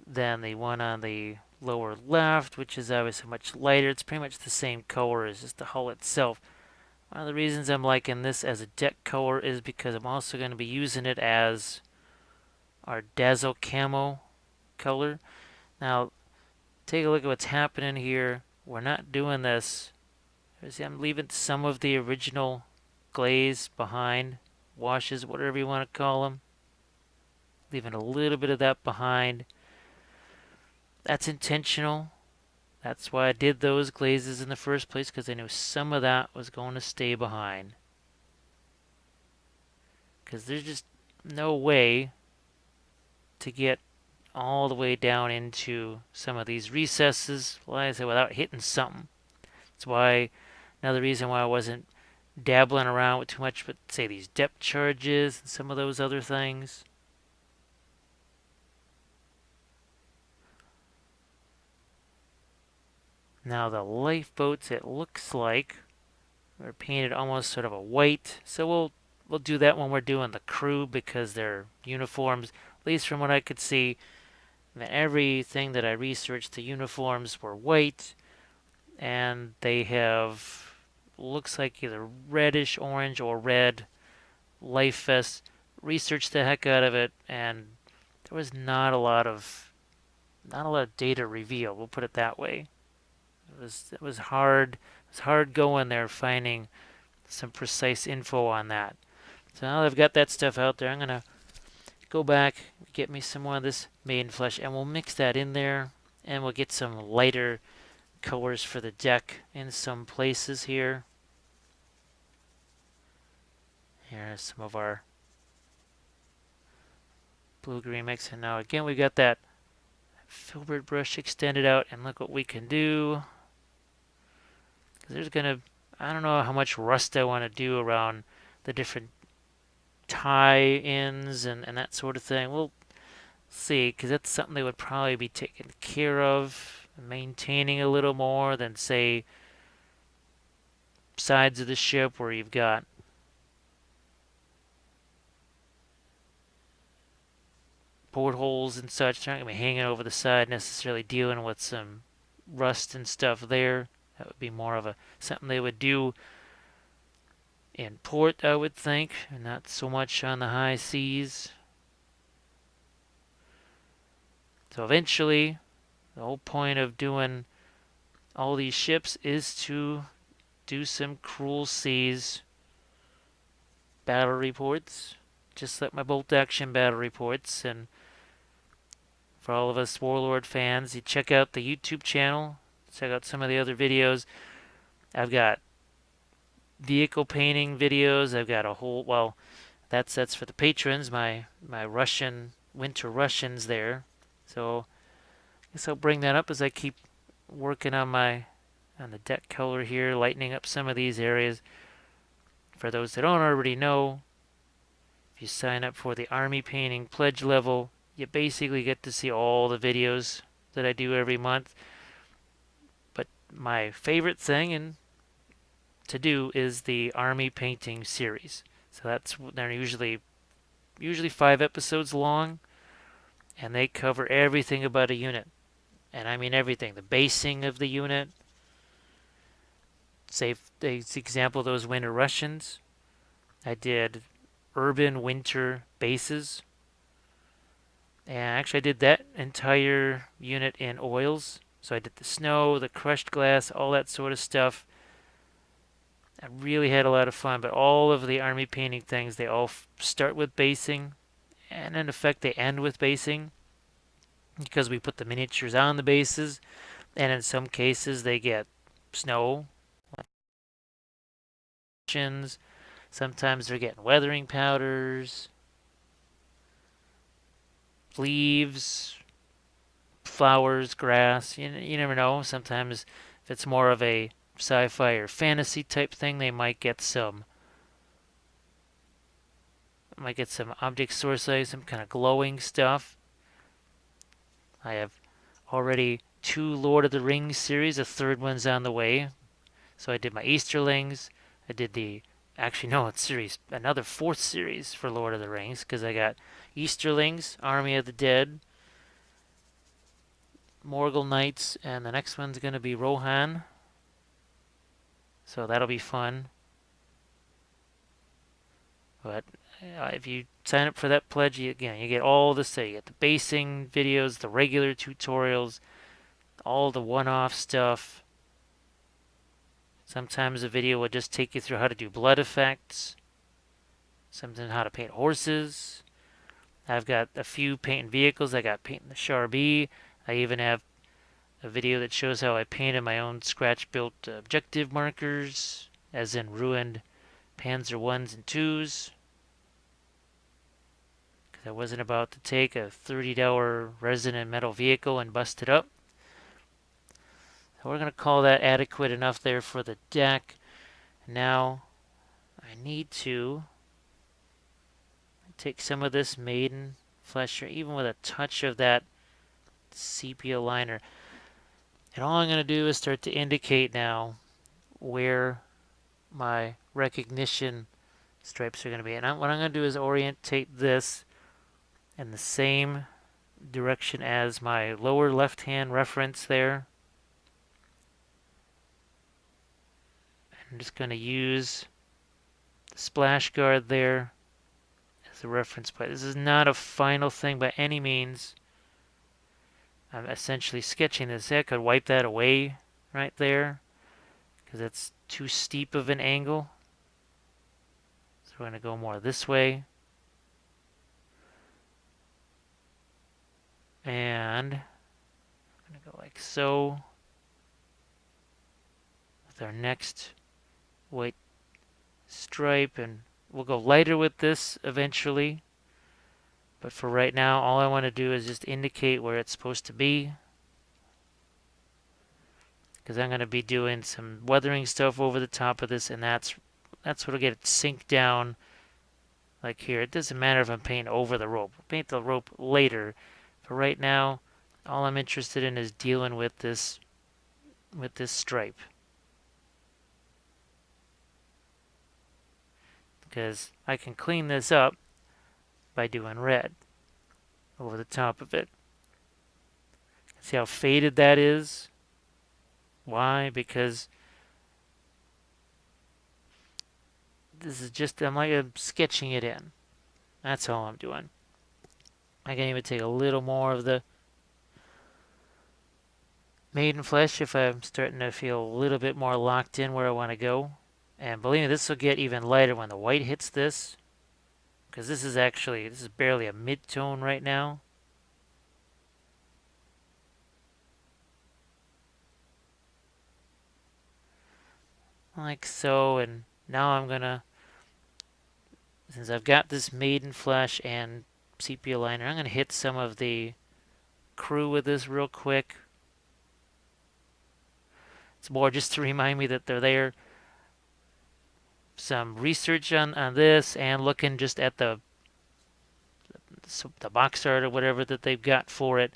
[SPEAKER 1] than the one on the lower left, which is obviously much lighter. It's pretty much the same color as just the hull itself. One of the reasons I'm liking this as a deck color is because I'm also going to be using it as our dazzle camo color. Now, take a look at what's happening here. We're not doing this. See, I'm leaving some of the original glaze behind. Washes, whatever you want to call them. Leaving a little bit of that behind. That's intentional. That's why I did those glazes in the first place, because I knew some of that was going to stay behind. Because there's just no way to get all the way down into some of these recesses, like I said, without hitting something. That's why, another reason why I wasn't dabbling around with too much, but say these depth charges and some of those other things. Now the lifeboats, it looks like they're painted almost sort of a white, so we'll do that when we're doing the crew, because their uniforms, at least from what I could see, and everything that I researched, the uniforms were white, and they have, looks like either reddish orange or red life vests. Researched the heck out of it, and there was not a lot of data revealed. We'll put it that way. It was hard. It was hard going there finding some precise info on that. So now that I've got that stuff out there, I'm gonna go back, get me some more of this maiden flesh, and we'll mix that in there, and we'll get some lighter colors for the deck in some places here. Here's some of our blue-green mix, and now again we got that filbert brush extended out, and look what we can do. There's gonna, I don't know how much rust I want to do around the different tie-ins and that sort of thing. We'll see, because that's something that would probably be taken care of, maintaining a little more than, say, sides of the ship where you've got portholes and such. They're not going to be hanging over the side, necessarily dealing with some rust and stuff there. That would be more of a something they would do in port, I would think, and not so much on the high seas. So eventually, the whole point of doing all these ships is to do some cruel seas battle reports, just like my bolt action battle reports. And for all of us Warlord fans, you check out the YouTube channel, check out some of the other videos. I've got vehicle painting videos. I've got a whole, well, that's for the patrons, my Russian winter Russians there. So I guess I'll bring that up as I keep working on the deck color here, lightening up some of these areas. For those that don't already know, if you sign up for the Army Painting Pledge level, you basically get to see all the videos that I do every month. But my favorite thing to do is the Army Painting series. So they're usually 5 episodes long, and they cover everything about a unit. And I mean everything. The basing of the unit. Say, the example of those winter Russians. I did urban winter bases. And actually I did that entire unit in oils. So I did the snow, the crushed glass, all that sort of stuff. I really had a lot of fun, but all of the Army painting things, they all start with basing, and in effect they end with basing, because we put the miniatures on the bases, and in some cases they get snow. Sometimes they're getting weathering powders, leaves, flowers, grass. You never know. Sometimes if it's more of a sci-fi or fantasy type thing, they might get some object source, some kind of glowing stuff. I have already 2 Lord of the Rings series. A third one's on the way. So I did my Easterlings. I did another 4th series for Lord of the Rings, because I got Easterlings, Army of the Dead, Morgul Knights, and the next one's going to be Rohan. So that'll be fun. But if you sign up for that pledge, you get all this. You get the basing videos, the regular tutorials, all the one-off stuff. Sometimes a video will just take you through how to do blood effects, something how to paint horses. I've got a few painting vehicles. I got painting the Char-B. I even have a video that shows how I painted my own scratch-built objective markers, as in ruined Panzer 1s and 2s. Because I wasn't about to take a $30 resin and metal vehicle and bust it up. So we're going to call that adequate enough there for the deck. Now I need to take some of this maiden flesh, even with a touch of that sepia liner. And all I'm going to do is start to indicate now where my recognition stripes are going to be. And what I'm going to do is orientate this in the same direction as my lower left hand reference there. I'm just going to use the splash guard there as a reference point. This is not a final thing by any means. I'm essentially sketching this. I could wipe that away right there because it's too steep of an angle. So we're going to go more this way. And I'm going to go like so with our next white stripe, and we'll go lighter with this eventually, but for right now all I want to do is just indicate where it's supposed to be, because I'm going to be doing some weathering stuff over the top of this, and that's what'll get it sink down like here. It doesn't matter if I'm painting over the rope. We'll paint the rope later, but right now all I'm interested in is dealing with this stripe. Because I can clean this up by doing red over the top of it. See how faded that is? Why? Because this is just, I'm sketching it in. That's all I'm doing. I can even take a little more of the maiden flesh if I'm starting to feel a little bit more locked in where I want to go. And believe me, this will get even lighter when the white hits this. Because this is barely a mid-tone right now. Like so, and now I'm gonna, since I've got this maiden flesh and sepia liner, I'm gonna hit some of the crew with this real quick. It's more just to remind me that they're there. Some research on this, and looking just at the box art or whatever that they've got for it.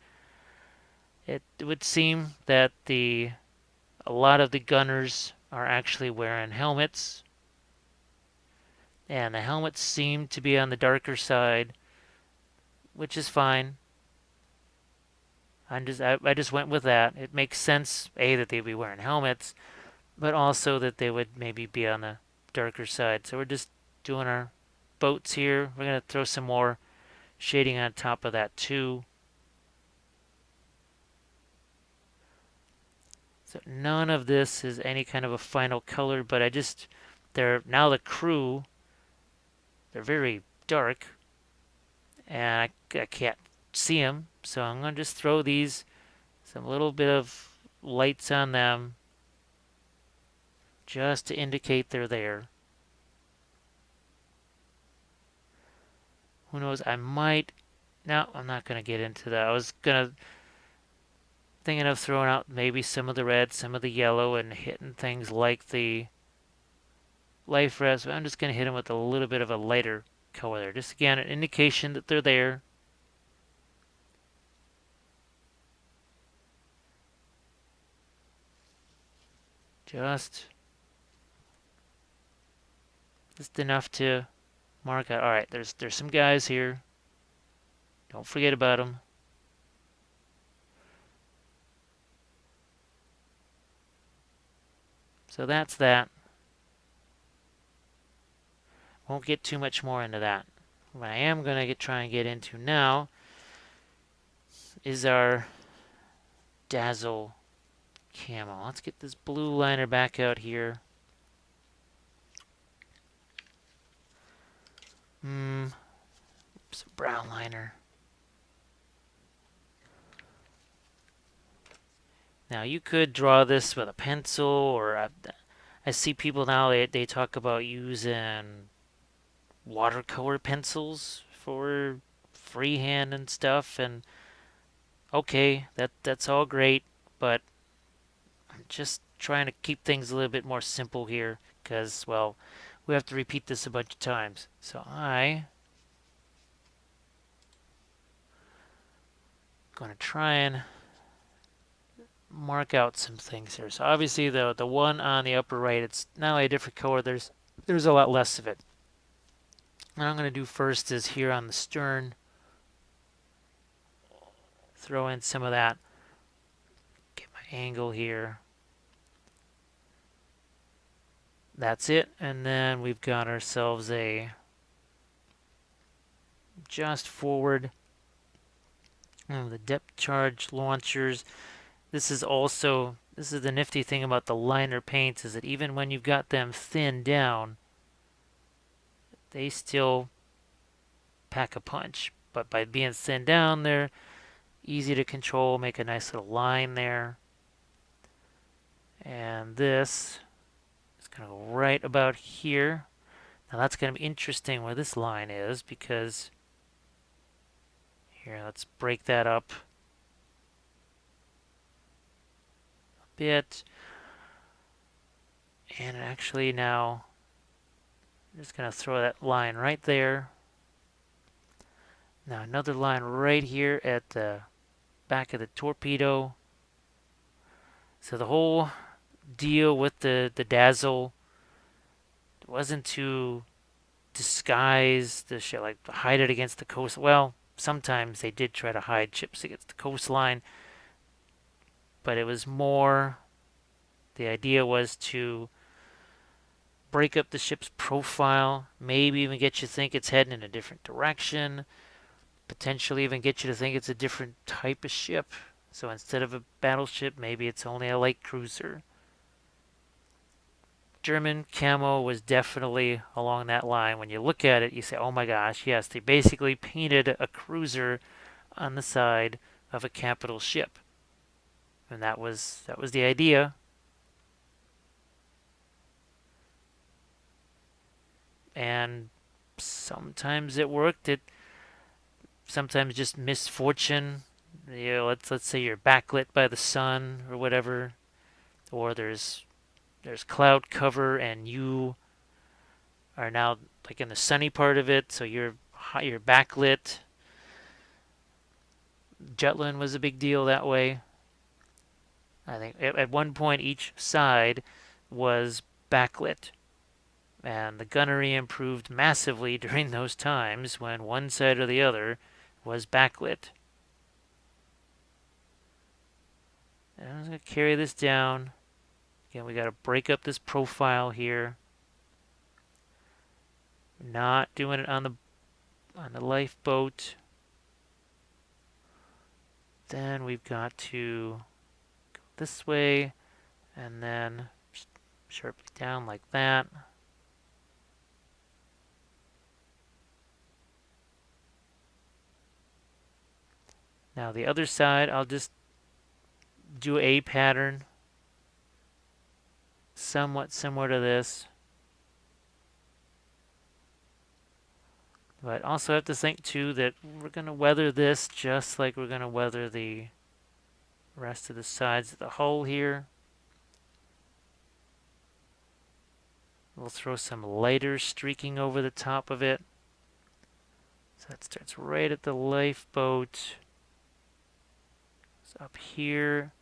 [SPEAKER 1] It would seem that a lot of the gunners are actually wearing helmets, and the helmets seem to be on the darker side, which is fine. I just went with that. It makes sense, A, that they'd be wearing helmets, but also that they would maybe be on the darker side. So we're just doing our boats here. We're going to throw some more shading on top of that too. So none of this is any kind of a final color, but now the crew, they're very dark, and I can't see them, so I'm going to just throw some little bit of lights on them just to indicate they're there. Who knows, no, I'm not going to get into that. I was thinking of throwing out maybe some of the red, some of the yellow, and hitting things like the life rest. I'm just going to hit them with a little bit of a lighter color there. Just again, an indication that they're there. Just enough to mark out. All right, there's some guys here. Don't forget about them. So that's that. Won't get too much more into that. What I am going to try and get into now is our dazzle camo. Let's get this blue liner back out here. Some brown liner. Now you could draw this with a pencil, or I see people now, they talk about using watercolor pencils for freehand and stuff, and okay, that's all great, but I'm just trying to keep things a little bit more simple here, because, well, we have to repeat this a bunch of times. So I'm going to try and mark out some things here. So obviously the one on the upper right, it's not only a different color, there's a lot less of it. What I'm going to do first is here on the stern, throw in some of that, get my angle here. That's it, and then we've got ourselves a just forward. The depth charge launchers. This is the nifty thing about the liner paints, is that even when you've got them thinned down, they still pack a punch. But by being thinned down, they're easy to control, make a nice little line there. And this is going to go right about here. Now that's going to be interesting where this line is, because here, let's break that up a bit. And actually now, I'm just going to throw that line right there. Now another line right here at the back of the torpedo. So the whole deal with the dazzle wasn't to disguise the ship, like hide it against the coast. Well, sometimes they did try to hide ships against the coastline, but it was more, the idea was to break up the ship's profile, maybe even get you to think it's heading in a different direction, potentially even get you to think it's a different type of ship. So instead of a battleship, maybe it's only a light cruiser. German camo was definitely along that line. When you look at it, you say, oh my gosh, yes, they basically painted a cruiser on the side of a capital ship. And that was the idea. And sometimes it worked. Sometimes just misfortune. Let's say you're backlit by the sun or whatever, or there's cloud cover and you are now like in the sunny part of it, so you're backlit. Jutland was a big deal that way. I think at one point each side was backlit, and the gunnery improved massively during those times when one side or the other was backlit. And I'm just going to carry this down. Again, we got to break up this profile here. Not doing it on the lifeboat. Then we've got to go this way and then sharply down like that. Now the other side, I'll just do a pattern somewhat similar to this. But also have to think too that we're going to weather this just like we're going to weather the rest of the sides of the hull here. We'll throw some lighter streaking over the top of it. So that starts right at the lifeboat. It's up here,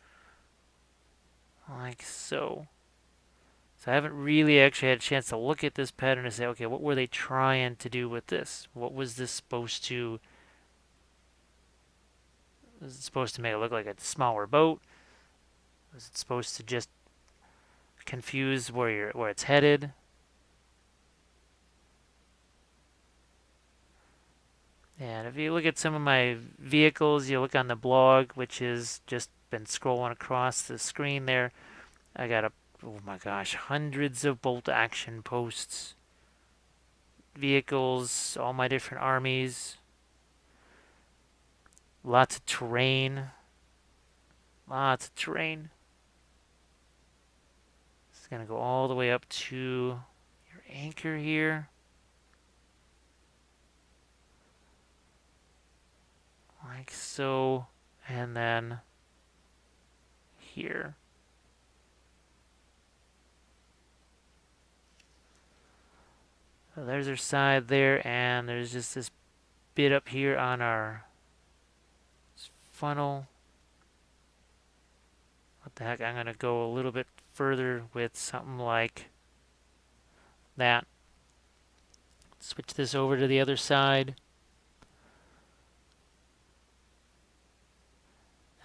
[SPEAKER 1] like so. So I haven't really actually had a chance to look at this pattern and say, okay, what were they trying to do with this? What was this supposed to... Was it supposed to make it look like a smaller boat? Was it supposed to just confuse where it's headed? And if you look at some of my vehicles, you look on the blog, which has just been scrolling across the screen there. I got oh my gosh, hundreds of bolt action posts, vehicles, all my different armies, lots of terrain, lots of terrain. It's gonna go all the way up to your anchor here. Like so, and then here. So there's our side there, and there's just this bit up here on our funnel. What the heck, I'm going to go a little bit further with something like that. Switch this over to the other side.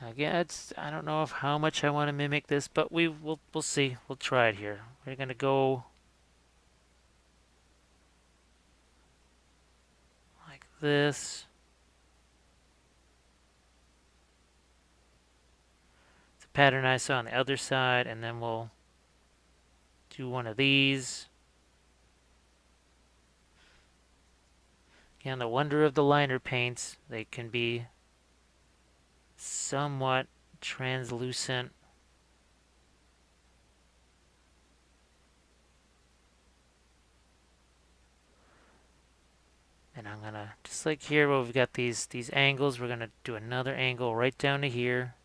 [SPEAKER 1] Again, I don't know how much I want to mimic this, but we'll see. We'll try it here. We're going to go like this. It's a pattern I saw on the other side, and then we'll do one of these. Again, the wonder of the liner paints, they can be somewhat translucent. And I'm gonna, just like here where we've got these angles, we're gonna do another angle right down to here.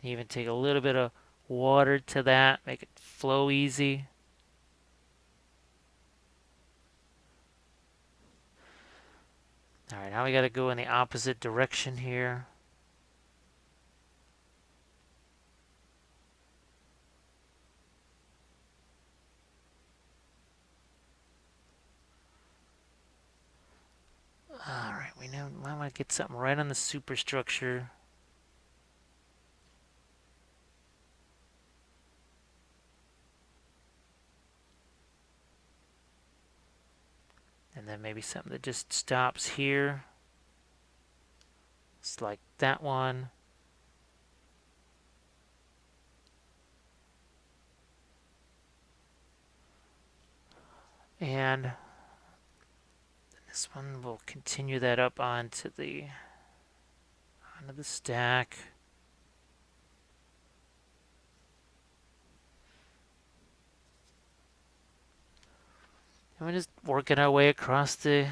[SPEAKER 1] Can even take a little bit of water to that, make it flow easy. Alright, now we gotta go in the opposite direction here. Alright, we now might want to get something right on the superstructure. And then maybe something that just stops here. It's like that one. And this one will continue that up onto the stack. And we're just working our way across the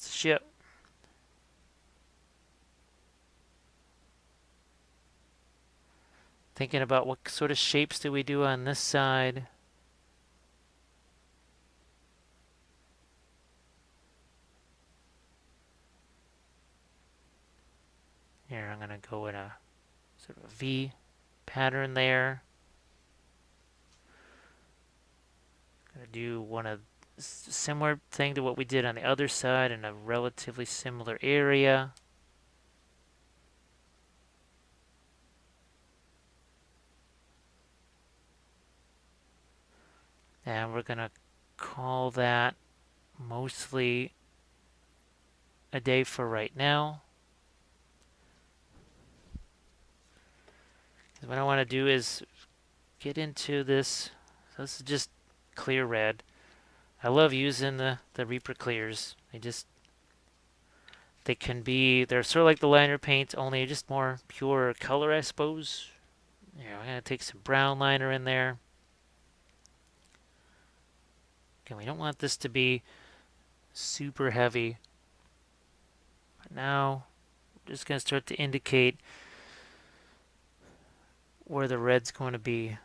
[SPEAKER 1] ship. Thinking about what sort of shapes do we do on this side. Here, I'm going to go in a sort of a V pattern there. Going to do one of similar thing to what we did on the other side in a relatively similar area. And we're going to call that mostly a day for right now. What I want to do is get into this. So this is just clear red. I love using the Reaper clears. They're sort of like the liner paint, only just more pure color, I suppose. Yeah, I'm gonna take some brown liner in there. Okay, we don't want this to be super heavy. But now, I'm just gonna start to indicate where the red's going to be.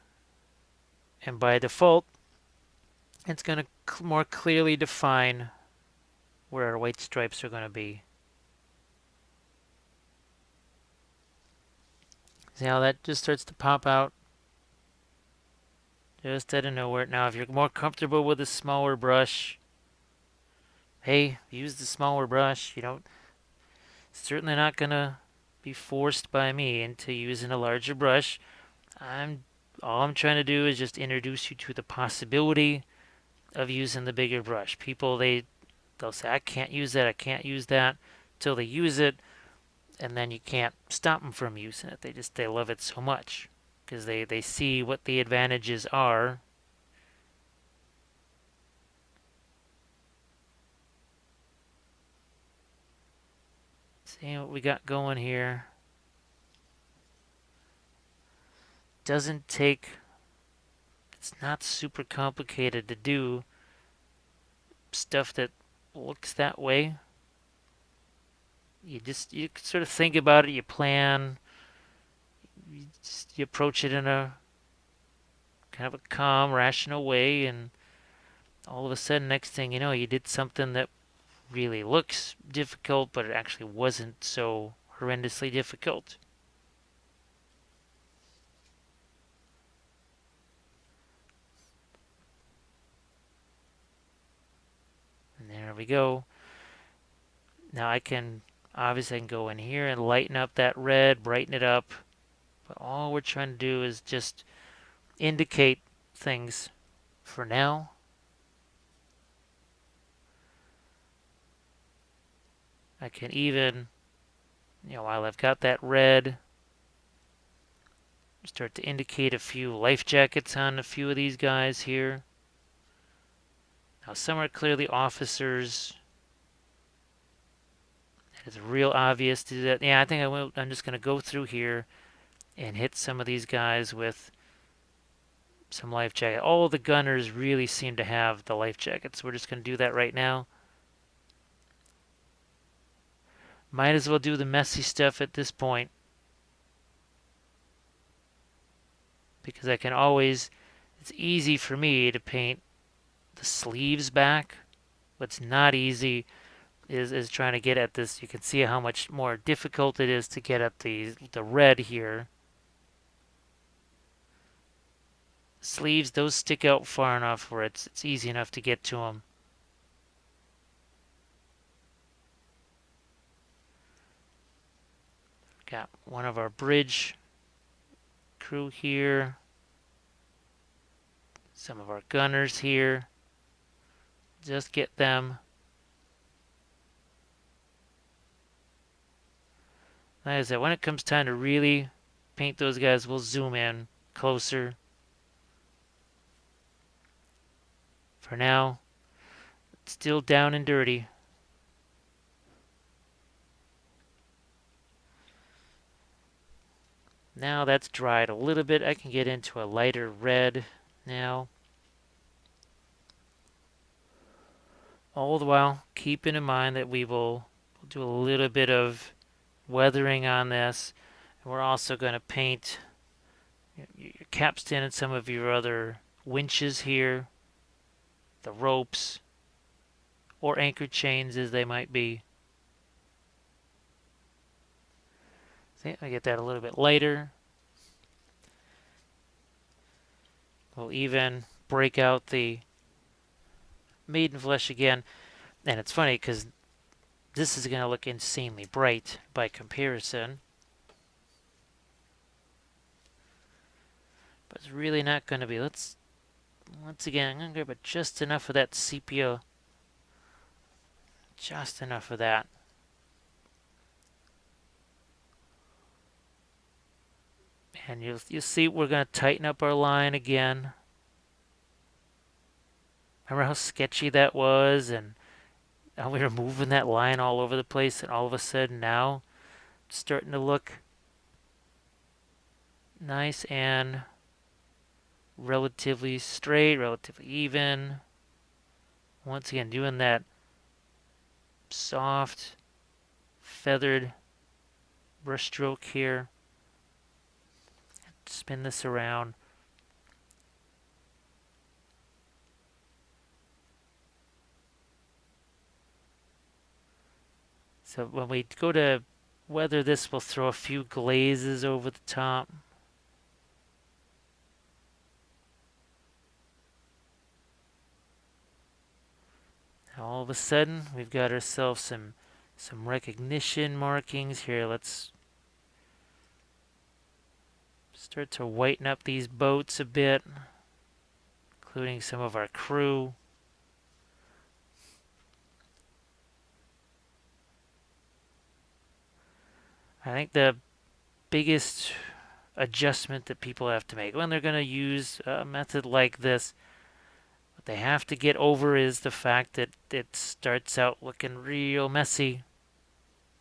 [SPEAKER 1] And by default, it's going to more clearly define where our white stripes are going to be. See how that just starts to pop out? Just out of nowhere. Now, if you're more comfortable with a smaller brush, hey, use the smaller brush. You don't, certainly not going to be forced by me into using a larger brush. All I'm trying to do is just introduce you to the possibility of using the bigger brush. People, they'll say, I can't use that, I can't use that, till they use it, and then you can't stop them from using it. They love it so much because they see what the advantages are. See what we got going here. Doesn't take, it's not super complicated to do stuff that looks that way. You sort of think about it, you plan, you approach it in a kind of a calm, rational way, and all of a sudden, next thing you know, you did something that really looks difficult, but it actually wasn't so horrendously difficult. And there we go. Now I can go in here and lighten up that red, brighten it up. But all we're trying to do is just indicate things for now. I can even, while I've got that red, start to indicate a few life jackets on a few of these guys here. Now some are clearly officers. It's real obvious to do that. Yeah, I think I'm just going to go through here and hit some of these guys with some life jacket. All the gunners really seem to have the life jackets. We're just going to do that right now. Might as well do the messy stuff at this point, because I can always, it's easy for me to paint the sleeves back. What's not easy is trying to get at this. You can see how much more difficult it is to get at the red here. Sleeves, those stick out far enough where it's easy enough to get to them. Got one of our bridge crew here. Some of our gunners here. Just get them. Like I said, when it comes time to really paint those guys, we'll zoom in closer. For now, it's still down and dirty. Now that's dried a little bit. I can get into a lighter red now. All the while, keeping in mind that we'll do a little bit of weathering on this. And we're also going to paint your capstan and some of your other winches here, the ropes, or anchor chains as they might be. See, I get that a little bit lighter. We'll even break out the maiden flesh again. And it's funny because this is going to look insanely bright by comparison. But it's really not going to be. Once again, I'm going to grab just enough of that sepia. Just enough of that. And you'll see we're going to tighten up our line again. Remember how sketchy that was, and how we were moving that line all over the place, and all of a sudden now it's starting to look nice and relatively straight, relatively even. Once again, doing that soft, feathered brush stroke here. Spin this around. So when we go to weather this, we'll throw a few glazes over the top. Now all of a sudden, we've got ourselves some recognition markings here. Let's start to whiten up these boats a bit, including some of our crew. I think the biggest adjustment that people have to make when they're going to use a method like this, what they have to get over is the fact that it starts out looking real messy.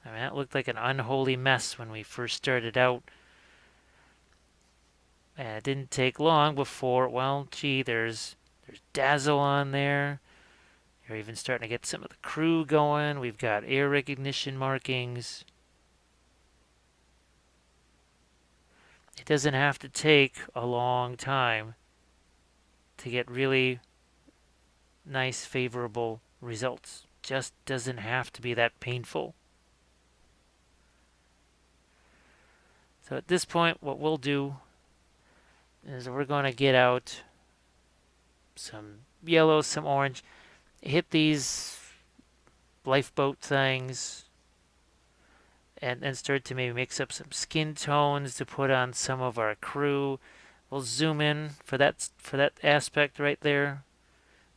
[SPEAKER 1] I mean, it looked like an unholy mess when we first started out. And it didn't take long before, well, gee, there's dazzle on there. You're even starting to get some of the crew going. We've got air recognition markings. It doesn't have to take a long time to get really nice, favorable results. Just doesn't have to be that painful. So at this point, what we'll do is we're going to get out some yellow, some orange, hit these lifeboat things, and start to maybe mix up some skin tones to put on some of our crew. We'll zoom in for that aspect right there.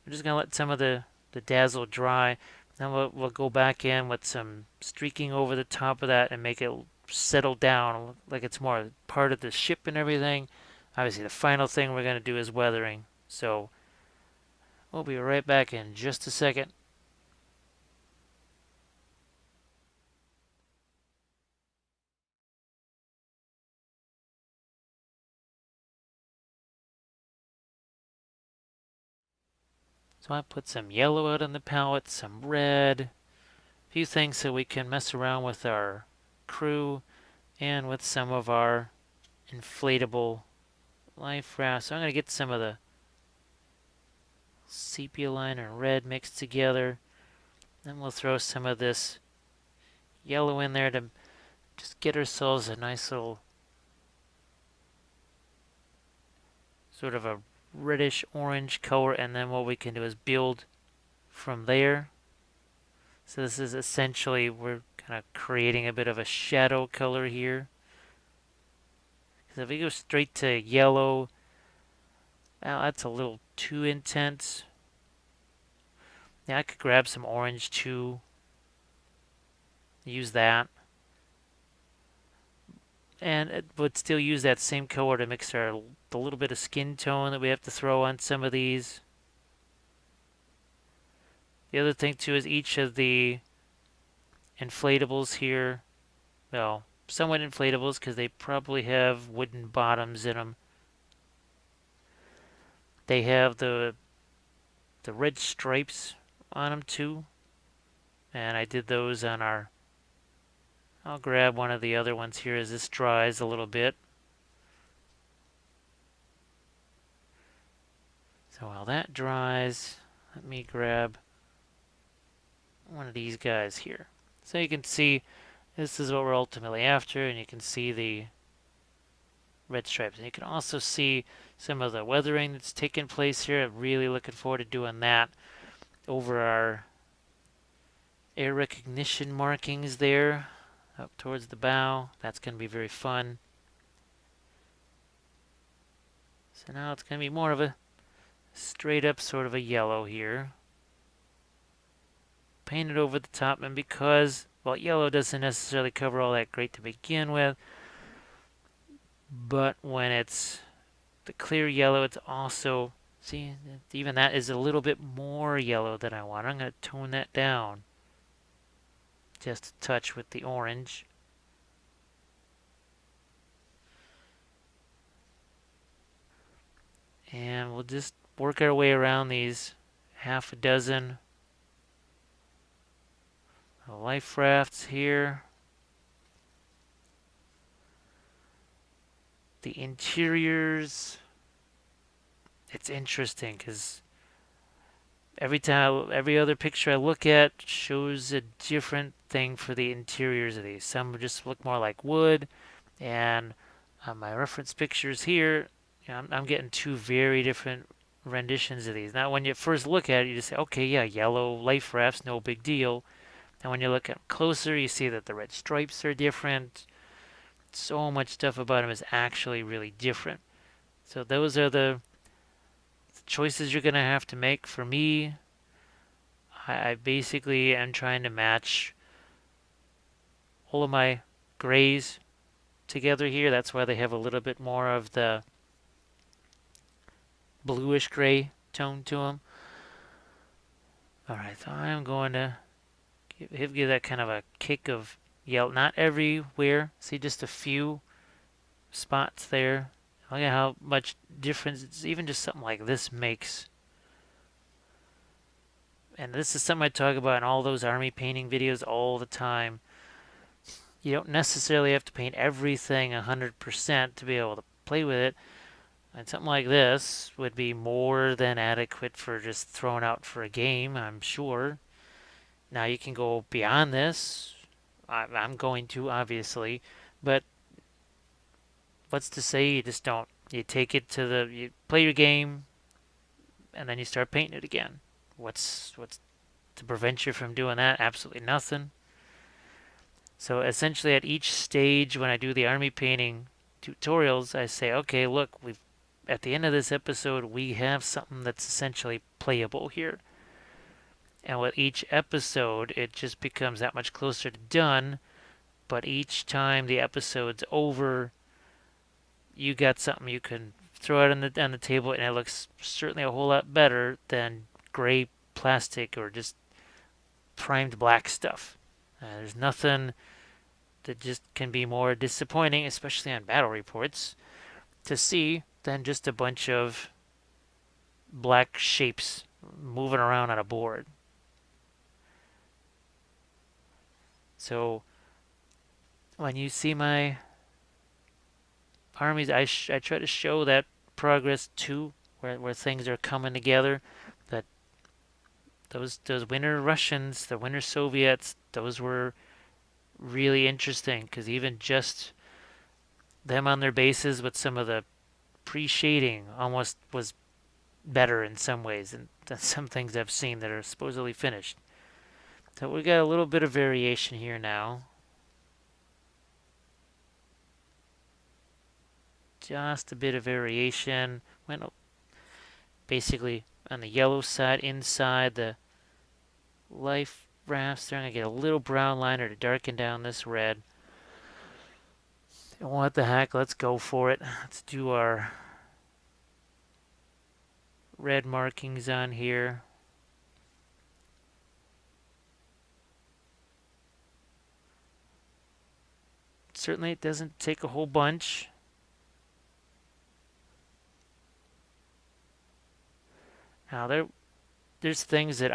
[SPEAKER 1] I'm just gonna let some of the dazzle dry. Then we'll go back in with some streaking over the top of that and make it settle down like it's more part of the ship and everything. Obviously, the final thing we're gonna do is weathering. So we'll be right back in just a second. So I put some yellow out on the palette, some red, a few things so we can mess around with our crew and with some of our inflatable life rafts. So I'm going to get some of the sepia line and red mixed together. Then we'll throw some of this yellow in there to just get ourselves a nice little sort of a reddish orange color, and then what we can do is build from there. So this is essentially, we're kind of creating a bit of a shadow color here. Because if we go straight to yellow, well, that's a little too intense. Yeah, I could grab some orange too. Use that. And it would still use that same color to mix the little bit of skin tone that we have to throw on some of these. The other thing too is each of the inflatables here, well, somewhat inflatables because they probably have wooden bottoms in them. They have the red stripes on them too, and I did those on our. I'll grab one of the other ones here as this dries a little bit. So while that dries, let me grab one of these guys here. So you can see this is what we're ultimately after, and you can see the red stripes. And you can also see some of the weathering that's taking place here. I'm really looking forward to doing that over our air recognition markings there up towards the bow. That's going to be very fun. So now it's going to be more of a straight up sort of a yellow here. Paint it over the top, and because, well, yellow doesn't necessarily cover all that great to begin with, but when it's the clear yellow, it's also, see, even that is a little bit more yellow than I want. I'm going to tone that down just a touch with the orange. And we'll just work our way around these half a dozen life rafts here. The interiors, it's interesting because every other picture I look at shows a different thing for the interiors of these. Some just look more like wood, and my reference pictures here, you know, I'm getting two very different renditions of these. Now, when you first look at it, you just say, okay, yeah, yellow life rafts, no big deal. And when you look at them closer, you see that the red stripes are different. So much stuff about them is actually really different. So those are the choices you're going to have to make. For me, I basically am trying to match all of my grays together here. That's why they have a little bit more of the bluish gray tone to them. Alright, so I'm going to give that kind of a kick of yellow. Not everywhere. See, just a few spots there. Look at how much difference even just something like this makes. And this is something I talk about in all those army painting videos all the time. You don't necessarily have to paint everything 100% to be able to play with it. And something like this would be more than adequate for just thrown out for a game, I'm sure. Now you can go beyond this. I'm going to, obviously. But what's to say you just don't? You take it to you play your game, and then you start painting it again. What's to prevent you from doing that? Absolutely nothing. So essentially at each stage when I do the army painting tutorials, I say, okay, look, at the end of this episode, we have something that's essentially playable here. And with each episode, it just becomes that much closer to done. But each time the episode's over, you got something you can throw out on the table, and it looks certainly a whole lot better than gray plastic or just primed black stuff. There's nothing that just can be more disappointing, especially on battle reports, to see than just a bunch of black shapes moving around on a board. So when you see my armies, I try to show that progress too, where things are coming together. That those winter Russians, the winter Soviets, those were really interesting, because even just them on their bases with some of the pre-shading almost was better in some ways than some things I've seen that are supposedly finished. So we got a little bit of variation here now. Just a bit of variation. Went basically on the yellow side inside the life rafts there. I'm going to get a little brown liner to darken down this red. And what the heck, let's go for it. Let's do our red markings on here. Certainly it doesn't take a whole bunch. Now there's things that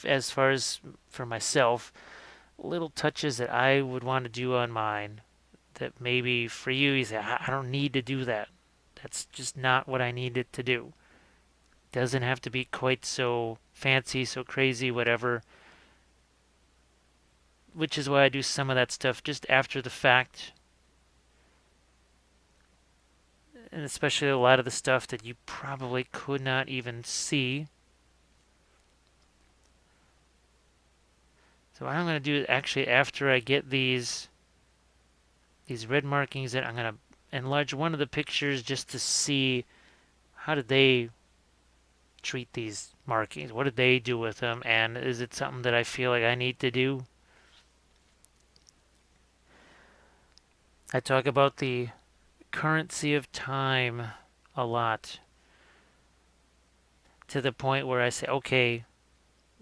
[SPEAKER 1] as far as for myself, little touches that I would want to do on mine that maybe for you say, I don't need to do that. That's just not what I need it to do. Doesn't have to be quite so fancy, so crazy, whatever. Which is why I do some of that stuff just after the fact. And especially a lot of the stuff that you probably could not even see. So what I'm going to do actually after I get these red markings, that I'm going to enlarge one of the pictures just to see how did they treat these markings. What did they do with them? And is it something that I feel like I need to do? I talk about the currency of time a lot, to the point where I say, okay,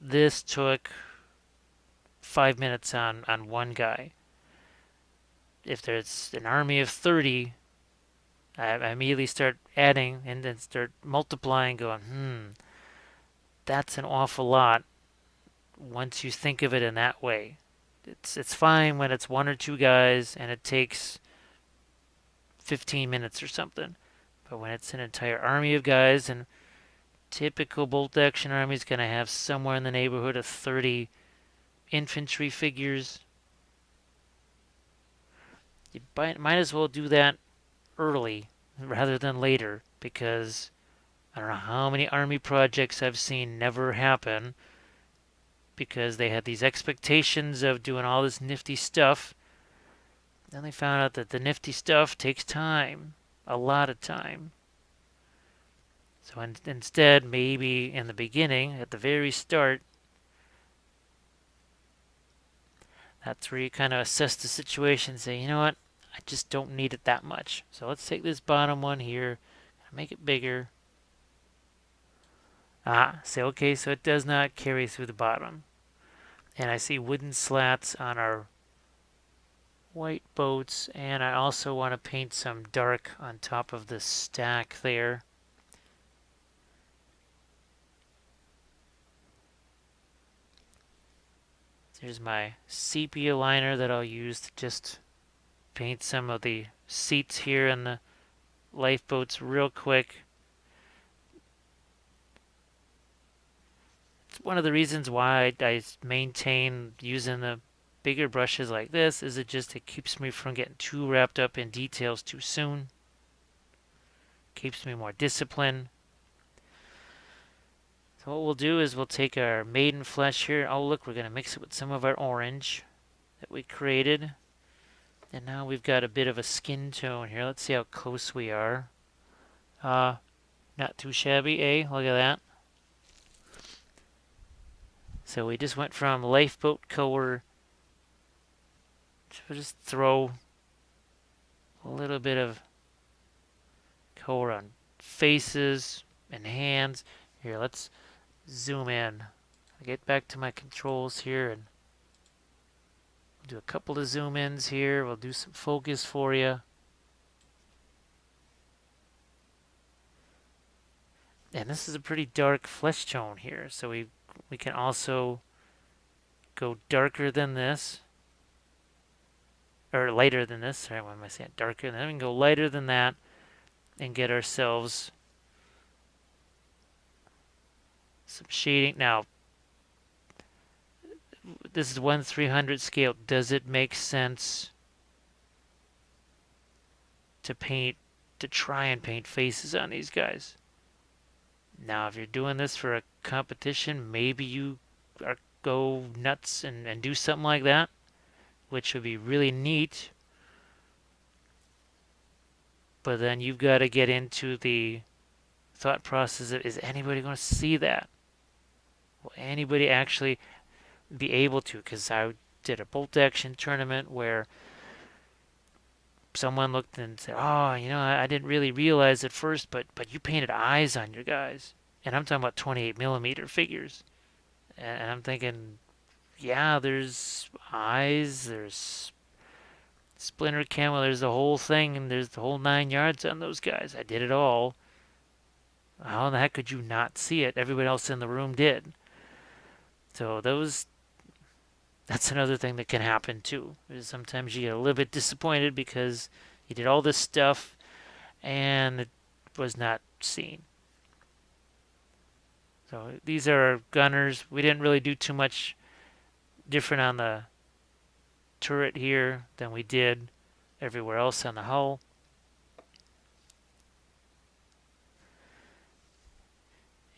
[SPEAKER 1] this took 5 minutes on one guy. If there's an army of 30, I immediately start adding and then start multiplying, going, that's an awful lot once you think of it in that way. It's fine when it's one or two guys and it takes 15 minutes or something. But when it's an entire army of guys, and typical bolt action army is going to have somewhere in the neighborhood of 30 infantry figures, you might as well do that early rather than later, because I don't know how many army projects I've seen never happen because they had these expectations of doing all this nifty stuff. Then they found out that the nifty stuff takes time, a lot of time. So instead, maybe in the beginning, at the very start, That's where you kind of assess the situation and say, you know what, I just don't need it that much. So let's take this bottom one here, make it bigger. Say okay, so it does not carry through the bottom. And I see wooden slats on our white boats, and I also want to paint some dark on top of the stack there. There's my sepia liner that I'll use to just paint some of the seats here in the lifeboats real quick. It's one of the reasons why I maintain using the bigger brushes like this, is it keeps me from getting too wrapped up in details too soon. Keeps me more disciplined. So what we'll do is we'll take our maiden flesh here. Oh look, we're going to mix it with some of our orange that we created. And now we've got a bit of a skin tone here. Let's see how close we are. Not too shabby, eh? Look at that. So we just went from lifeboat color to just throw a little bit of color on faces and hands. Here, let's zoom in. I'll get back to my controls here and do a couple of zoom ins here. We'll do some focus for you. And this is a pretty dark flesh tone here, so we can also go darker than this, or lighter than this. Sorry, why am I saying darker? And then we can go lighter than that and get ourselves some shading. Now, this is 1/300 scale. Does it make sense to try and paint faces on these guys? Now, if you're doing this for a competition, maybe you go nuts and do something like that, which would be really neat. But then you've got to get into the thought process of, is anybody going to see that? Will anybody actually be able to? Because I did a bolt action tournament where someone looked and said, oh, you know, I didn't really realize at first, but you painted eyes on your guys. And I'm talking about 28 millimeter figures. And I'm thinking, yeah, there's eyes, there's splinter camo, there's the whole thing, and there's the whole 9 yards on those guys. I did it all. How in the heck could you not see it? Everybody else in the room did. So that's another thing that can happen too. Is sometimes you get a little bit disappointed because you did all this stuff and it was not seen. So these are our gunners. We didn't really do too much different on the turret here than we did everywhere else on the hull.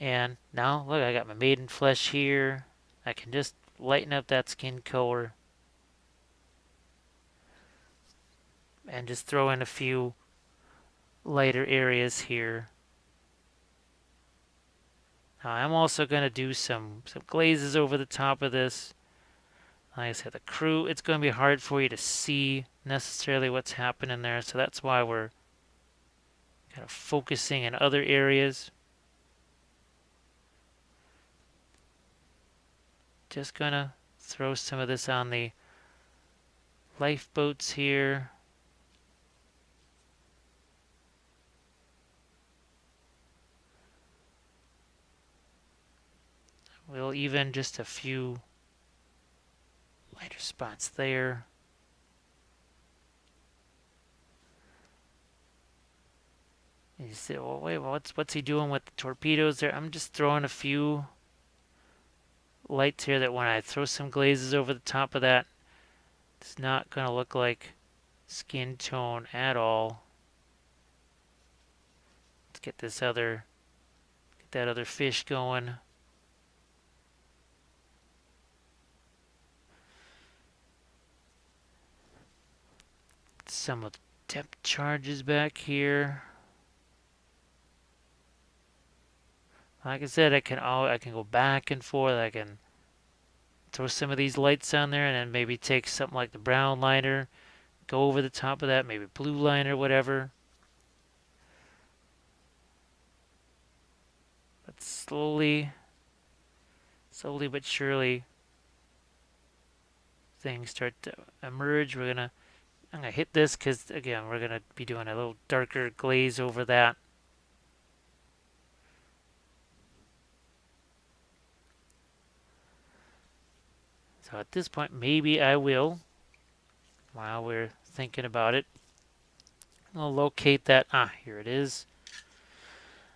[SPEAKER 1] And now, look, I got my maiden flesh here. I can just lighten up that skin color and just throw in a few lighter areas here. Now I'm also going to do some glazes over the top of this. Like I said, the crew, it's going to be hard for you to see necessarily what's happening there, so that's why we're kind of focusing in other areas. Just going to throw some of this on the lifeboats here. We'll even just a few lighter spots there. And you say, well, wait, what's he doing with the torpedoes there? I'm just throwing a few lights here that when I throw some glazes over the top of that, it's not going to look like skin tone at all. Let's get that other fish going. Some of the depth charges back here. Like I said, I can go back and forth. I can throw some of these lights on there, and then maybe take something like the brown liner, go over the top of that, maybe blue liner, whatever. But slowly but surely, things start to emerge. I'm gonna hit this because again, we're gonna be doing a little darker glaze over that. So at this point, maybe I will, while we're thinking about it, I'll locate that. Here it is.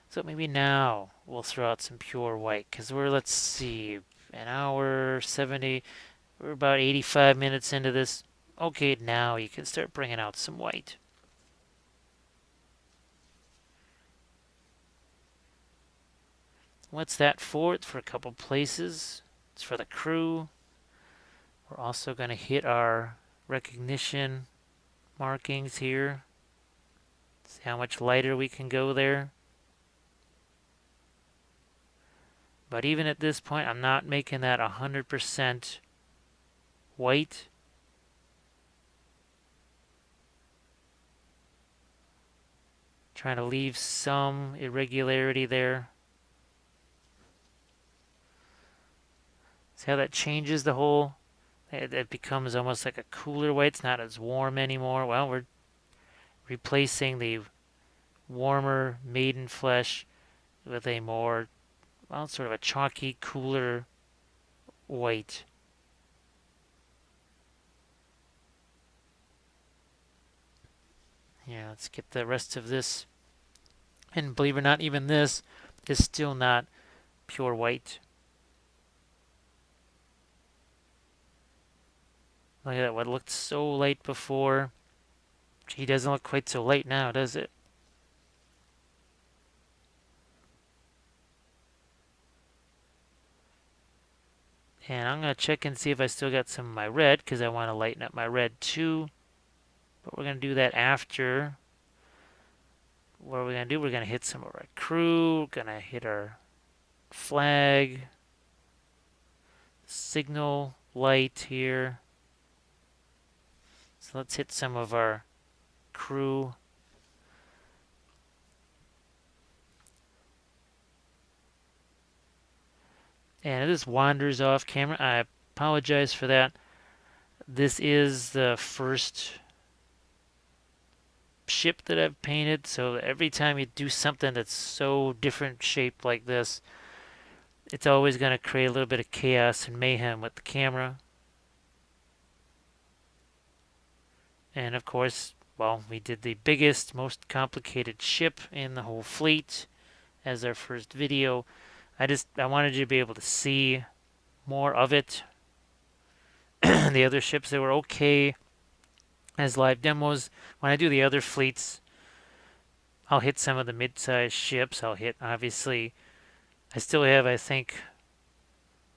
[SPEAKER 1] So maybe now we'll throw out some pure white because let's see, an hour 70, we're about 85 minutes into this. Okay, now you can start bringing out some white. What's that for? It's for a couple places. It's for the crew. We're also going to hit our recognition markings here. See how much lighter we can go there. But even at this point, I'm not making that 100% white. Trying to leave some irregularity there. See how that changes the whole? It becomes almost like a cooler white. It's not as warm anymore. Well, we're replacing the warmer maiden flesh with a more, well, sort of a chalky, cooler white. Yeah, let's get the rest of this. And believe it or not, even this is still not pure white. Look at that, what looked so light before. Gee, doesn't look quite so light now, does it? And I'm going to check and see if I still got some of my red, because I want to lighten up my red too. But we're going to do that after. What are we going to do? We're going to hit some of our crew. We're going to hit our flag. Signal light here. So let's hit some of our crew. And this wanders off camera. I apologize for that. This is the first ship that I've painted, so every time you do something that's so different shaped like this, it's always going to create a little bit of chaos and mayhem with the camera. And of course, well, we did the biggest, most complicated ship in the whole fleet as our first video. I wanted you to be able to see more of it. The other ships, they were okay as live demos. When I do the other fleets, I'll hit some of the mid-sized ships. I'll hit, obviously, I still have, I think,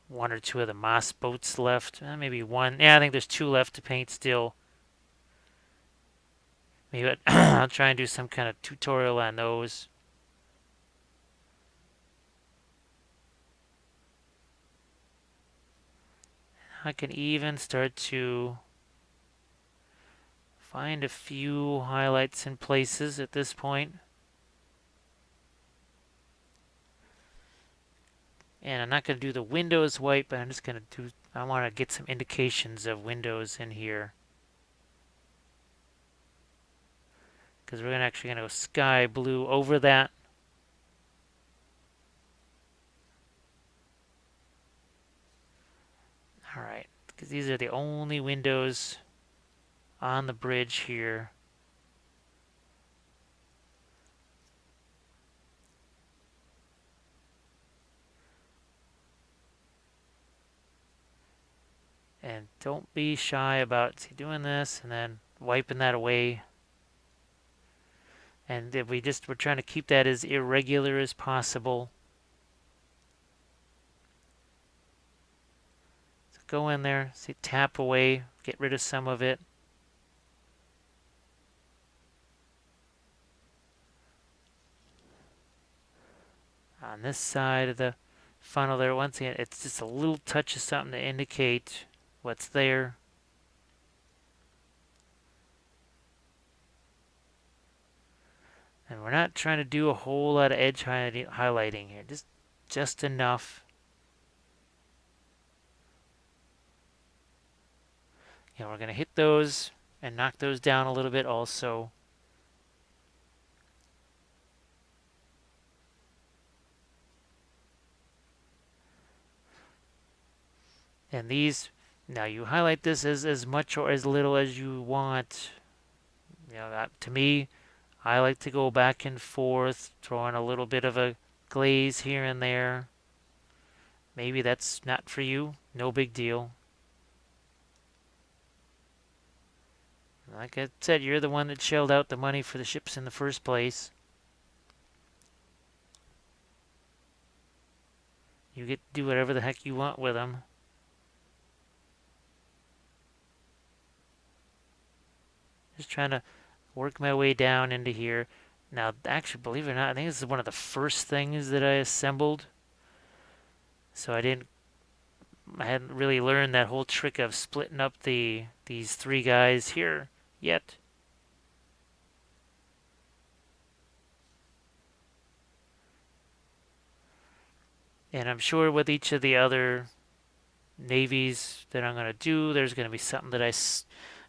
[SPEAKER 1] one or two of the Moss boats left. Maybe one. Yeah, I think there's two left to paint still. Maybe I'll try and do some kind of tutorial on those. I can even start to find a few highlights in places at this point. And I'm not going to do the windows white, but I'm just going to do, I want to get some indications of windows in here. Because we're actually going to go sky blue over that. Alright, because these are the only windows on the bridge here. And don't be shy about doing this and then wiping that away. And if we're trying to keep that as irregular as possible. So go in there, see, tap away, get rid of some of it. On this side of the funnel there. Once again, it's just a little touch of something to indicate what's there. And we're not trying to do a whole lot of edge highlighting here, just enough. You know, we're going to hit those and knock those down a little bit also. And these, now you highlight this as much or as little as you want. You know, to me, I like to go back and forth, throw in a little bit of a glaze here and there. Maybe that's not for you, no big deal. Like I said, you're the one that shelled out the money for the ships in the first place. You get to do whatever the heck you want with them. Just trying to work my way down into here. Now, actually, believe it or not, I think this is one of the first things that I assembled. So I hadn't really learned that whole trick of splitting up these three guys here yet. And I'm sure with each of the other navies that I'm going to do, there's going to be something that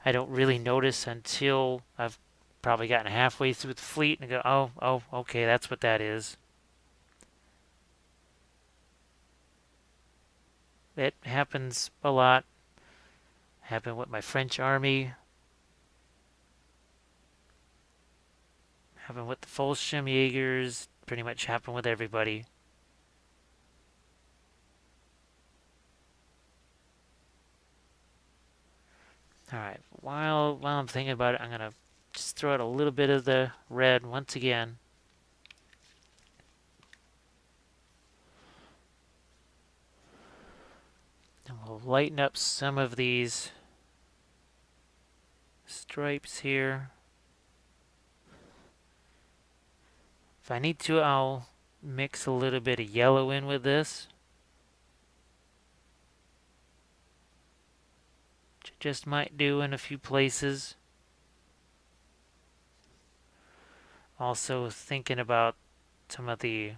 [SPEAKER 1] I don't really notice until I've probably gotten halfway through the fleet and go, oh, okay, that's what that is. It happens a lot. Happened with my French army. Happened with the Fallschirmjägers. Pretty much happened with everybody. Alright, while I'm thinking about it, I'm going to just throw out a little bit of the red once again. And we'll lighten up some of these stripes here. If I need to, I'll mix a little bit of yellow in with this. Which I just might do in a few places. Also thinking about some of the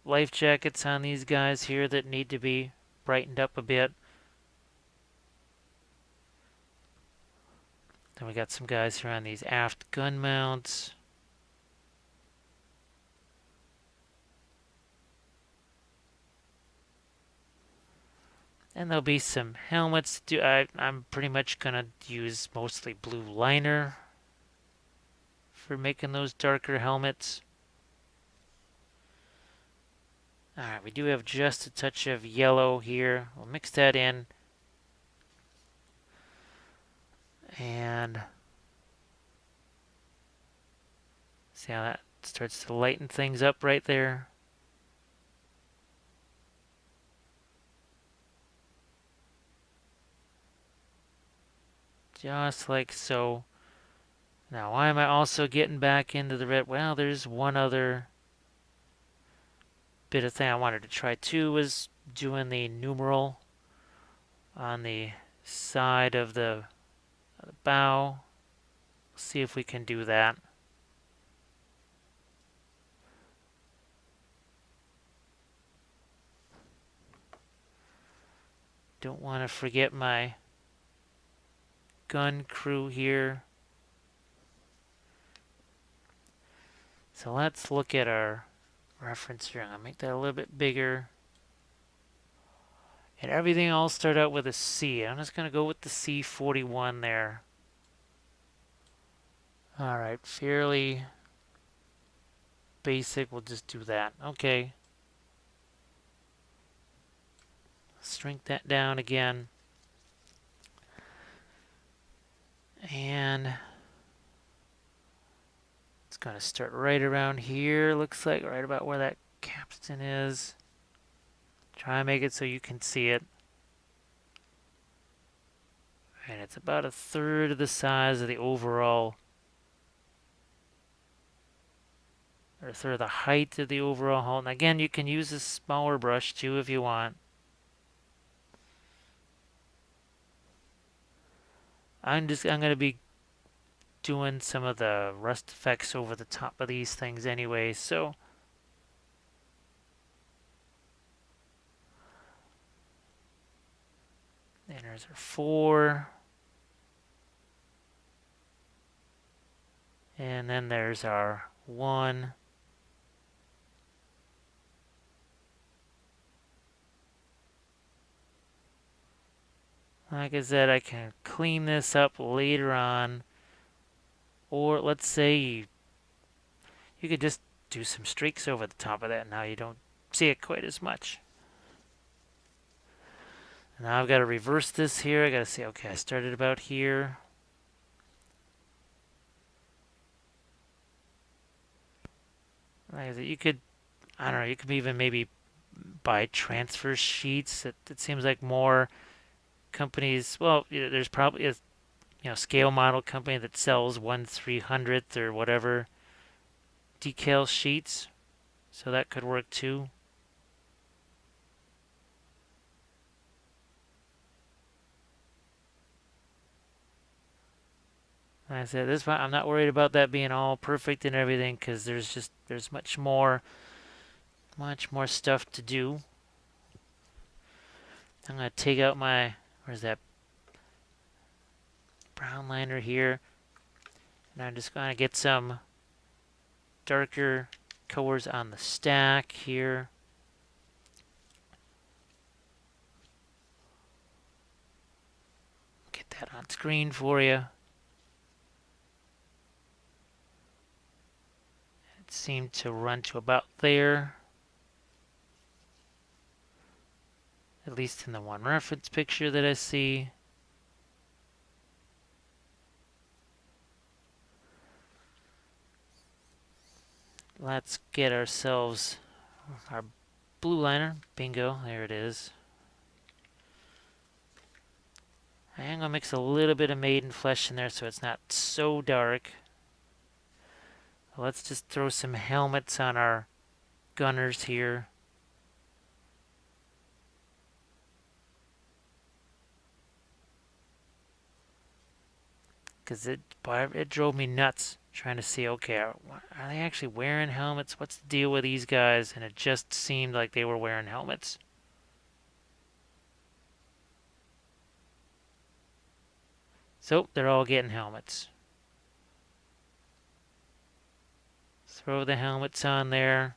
[SPEAKER 1] life jackets on these guys here that need to be brightened up a bit. Then we got some guys here on these aft gun mounts. And there'll be some helmets. I'm pretty much going to use mostly blue liner for making those darker helmets. Alright, we do have just a touch of yellow here. We'll mix that in. And see how that starts to lighten things up right there. Just like so. Now, why am I also getting back into the red? Well, there's one other bit of thing I wanted to try too, was doing the numeral on the side of the bow. See if we can do that. Don't want to forget my gun crew here. So let's look at our reference here. I'm going to make that a little bit bigger. And everything all start out with a C. I'm just going to go with the C41 there. Alright, fairly basic. We'll just do that. Okay. Shrink that down again. And it's going to start right around here. Looks like right about where that capstan is. Try and make it so you can see it. And it's about 1/3 of the size of the overall or sort of the height of the overall hull. And again, you can use a smaller brush too if you want. I'm going to be doing some of the rust effects over the top of these things anyway, so and there's our 4, and then there's our 1. Like I said, I can clean this up later on, or let's say you could just do some streaks over the top of that. Now you don't see it quite as much. Now I've got to reverse this here. I got to say, okay, I started about here. Like I said, you could, I don't know, you could even maybe buy transfer sheets. It seems like more companies, well, there's probably a scale model company that sells 1/300th or whatever decal sheets, so that could work too. Like I said, this one I'm not worried about that being all perfect and everything, because there's much more stuff to do. I'm gonna take out my, where's that brown liner here, and I'm just gonna get some darker colors on the stack here. Get that on screen for you. It seemed to run to about there, at least in the one reference picture that I see. Let's get ourselves our blue liner. Bingo, there it is. I am going to mix a little bit of maiden flesh in there so it's not so dark. Let's just throw some helmets on our gunners here. Because it drove me nuts trying to see, okay, are they actually wearing helmets? What's the deal with these guys? And it just seemed like they were wearing helmets. So they're all getting helmets. Throw the helmets on there.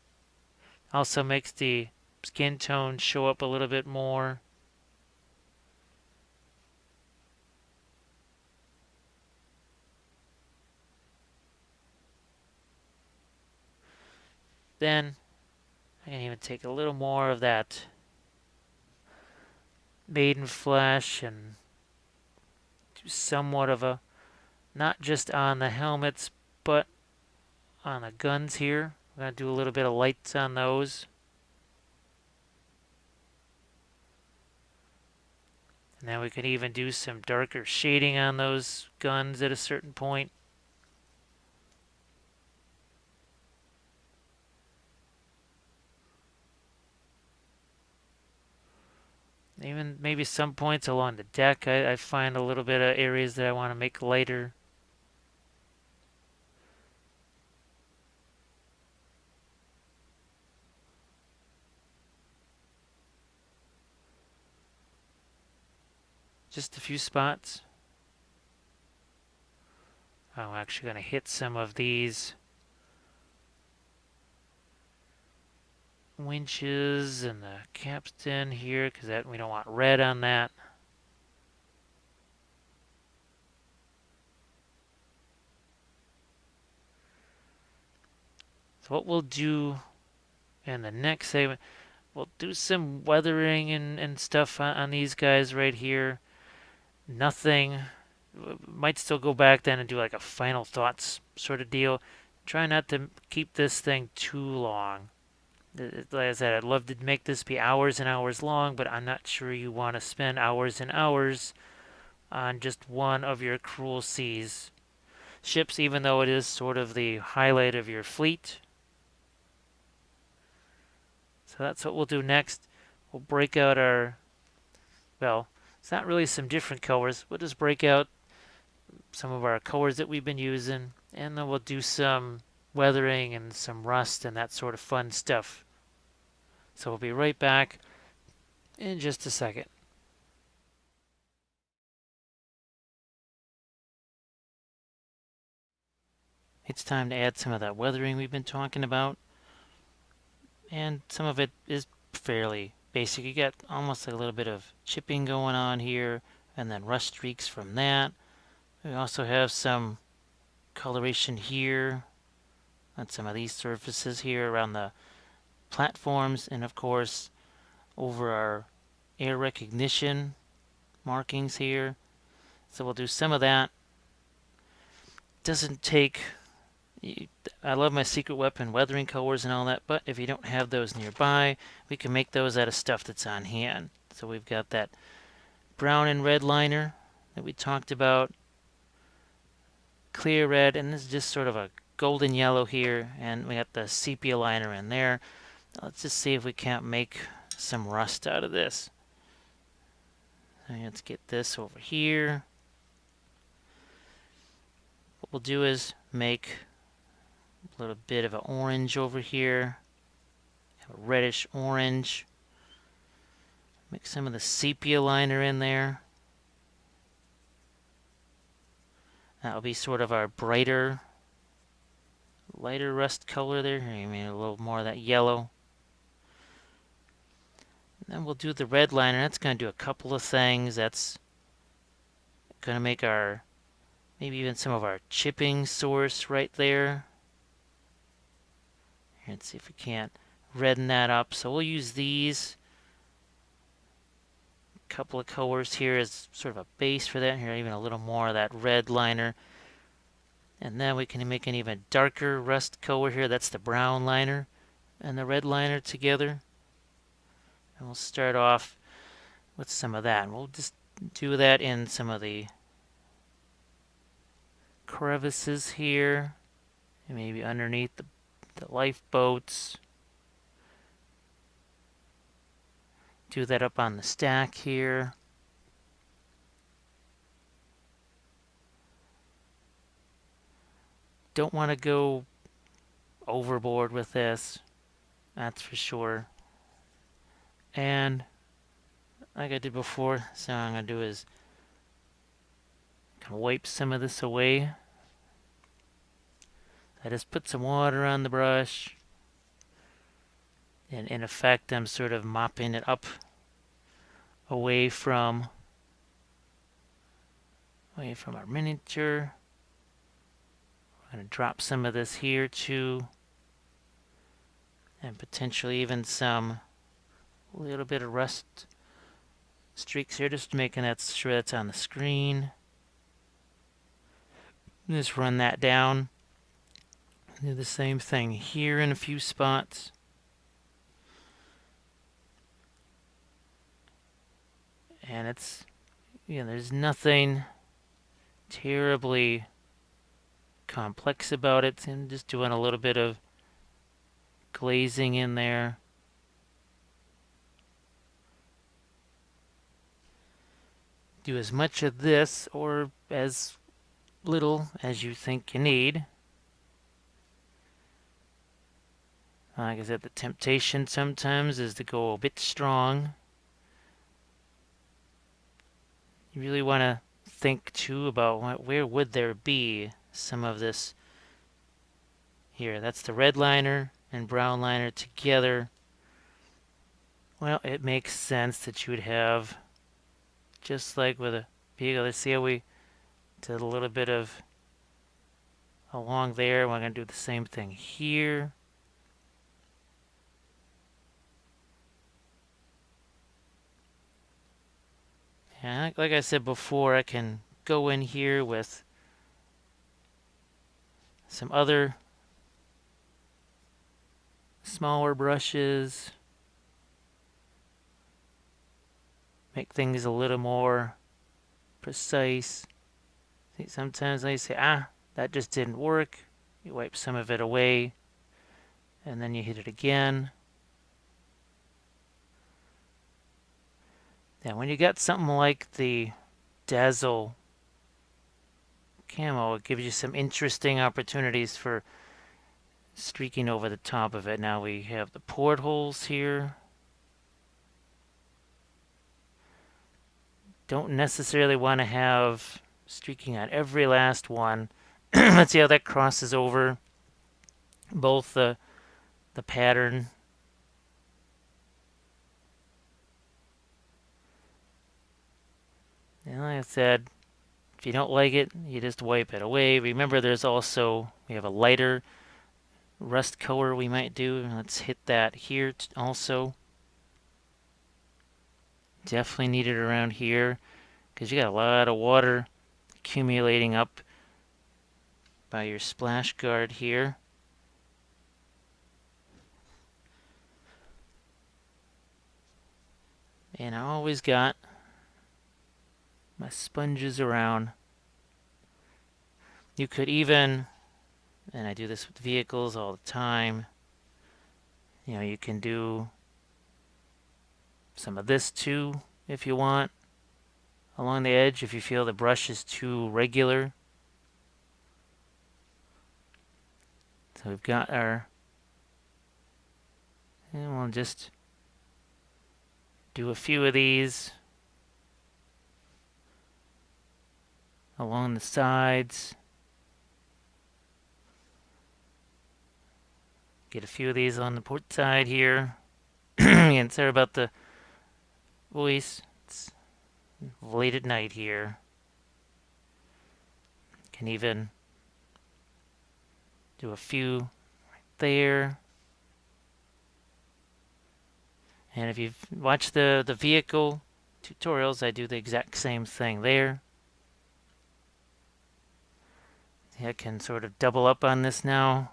[SPEAKER 1] Also makes the skin tone show up a little bit more. Then I can even take a little more of that maiden flesh and do somewhat of a, not just on the helmets, but on the guns here. I'm going to do a little bit of lights on those. And then we can even do some darker shading on those guns at a certain point. Even maybe some points along the deck, I find a little bit of areas that I want to make lighter. Just a few spots. I'm actually going to hit some of these winches and the capstan here because that we don't want red on that. So what we'll do in the next segment, we'll do some weathering and stuff on these guys right here. Nothing. Might still go back then and do like a final thoughts sort of deal. Try not to keep this thing too long. Like I said, I'd love to make this be hours and hours long, but I'm not sure you want to spend hours and hours on just one of your Cruel Seas ships, even though it is sort of the highlight of your fleet. So that's what we'll do next. We'll break out our, well, it's not really some different colors. We'll just break out some of our colors that we've been using, and then we'll do some weathering and some rust and that sort of fun stuff. So we'll be right back in just a second. It's time to add some of that weathering we've been talking about, and some of it is fairly basic. You got almost a little bit of chipping going on here, and then rust streaks from that. We also have some coloration here on some of these surfaces here around the platforms, and of course over our air recognition markings here. So we'll do some of that. Doesn't take, I love my secret weapon weathering colors and all that, but if you don't have those nearby, we can make those out of stuff that's on hand. So we've got that brown and red liner that we talked about, clear red, and this is just sort of a golden yellow here, and we got the sepia liner in there. Let's just see if we can't make some rust out of this. So let's get this over here. What we'll do is make a little bit of an orange over here, a reddish orange. Make some of the sepia liner in there. That'll be sort of our brighter, lighter rust color there. I mean, a little more of that yellow. And then we'll do the red liner. That's going to do a couple of things. That's going to make our, maybe even some of our chipping source right there. Here, let's see if we can't redden that up. So we'll use these. Couple of colors here as sort of a base for that. Here, even a little more of that red liner. And then we can make an even darker rust color here. That's the brown liner and the red liner together. And we'll start off with some of that. And we'll just do that in some of the crevices here. And maybe underneath the lifeboats. Do that up on the stack here. Don't want to go overboard with this, that's for sure. And like I did before, so what I'm going to do is kind of wipe some of this away. I just put some water on the brush, and in effect I'm sort of mopping it up away from our miniature. We're going to drop some of this here too, and potentially even some little bit of rust streaks here, just making that sure that's on the screen. Just run that down. Do the same thing here in a few spots. And it's, there's nothing terribly complex about it. I'm just doing a little bit of glazing in there. Do as much of this or as little as you think you need. Like I said, the temptation sometimes is to go a bit strong. You really want to think too about where would there be some of this here. That's the red liner and brown liner together. Well, it makes sense that you would have, just like with a beagle. Let's see how we did a little bit of along there. We're going to do the same thing here. And like I said before, I can go in here with some other smaller brushes, make things a little more precise. See, sometimes I say, that just didn't work. You wipe some of it away, and then you hit it again. Yeah, when you got something like the dazzle camo, it gives you some interesting opportunities for streaking over the top of it. Now we have the portholes here. Don't necessarily want to have streaking on every last one. Let's see how that crosses over both the pattern. And like I said, if you don't like it, you just wipe it away. Remember, we have a lighter rust color we might do. Let's hit that here also. Definitely need it around here because you got a lot of water accumulating up by your splash guard here. And I always got my sponges around. You could even, and I do this with vehicles all the time, you can do some of this too if you want along the edge if you feel the brush is too regular. So we've got our, and we'll just do a few of these along the sides. Get a few of these on the port side here. And sorry about the voice. It's late at night here. Can even do a few right there. And if you've watched the vehicle tutorials, I do the exact same thing there. I can sort of double up on this now.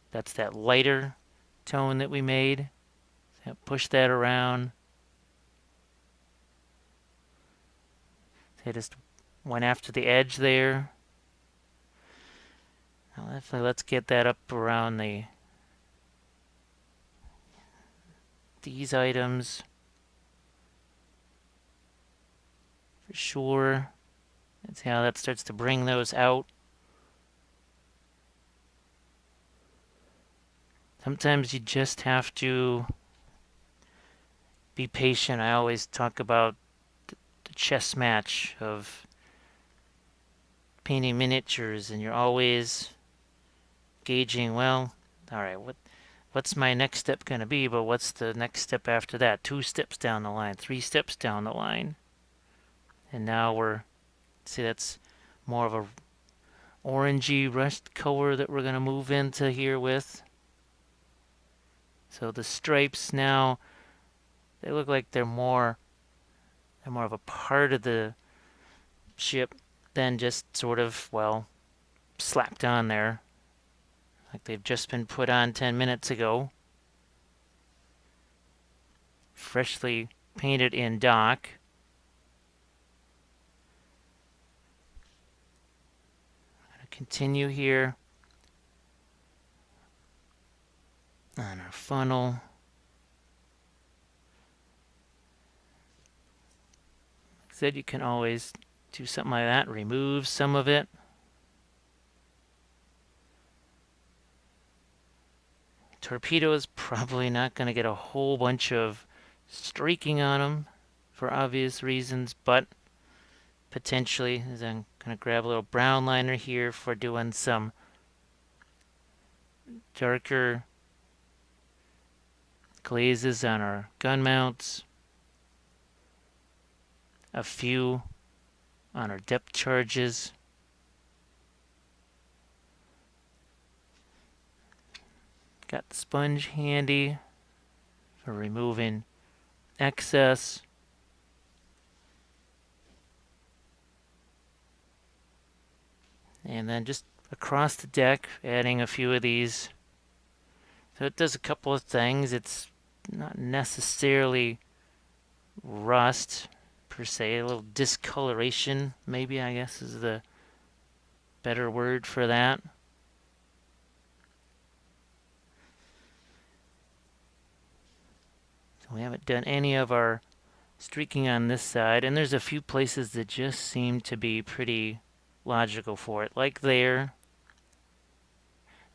[SPEAKER 1] That's that lighter tone that we made. So push that around. So I just went after the edge there. Now definitely let's get that up around these items for sure. And see how that starts to bring those out. Sometimes you just have to be patient. I always talk about the chess match of painting miniatures, and you're always gauging, well, all right, what's my next step going to be, but what's the next step after that? 2 steps down the line, 3 steps down the line. And now see, that's more of a orangey rust color that we're going to move into here with. So the stripes now, they look like they're more of a part of the ship than just sort of, well, slapped on there. Like they've just been put on 10 minutes ago. Freshly painted in dock. I'm going to continue here on our funnel. Like I said, you can always do something like that, remove some of it. Torpedo is probably not going to get a whole bunch of streaking on them for obvious reasons, but potentially, as I'm going to grab a little brown liner here for doing some darker glazes on our gun mounts, a few on our depth charges. Got the sponge handy for removing excess. And then just across the deck, adding a few of these. So it does a couple of things. It's not necessarily rust per se, a little discoloration maybe, I guess is the better word for that. So we haven't done any of our streaking on this side, and there's a few places that just seem to be pretty logical for it, like there,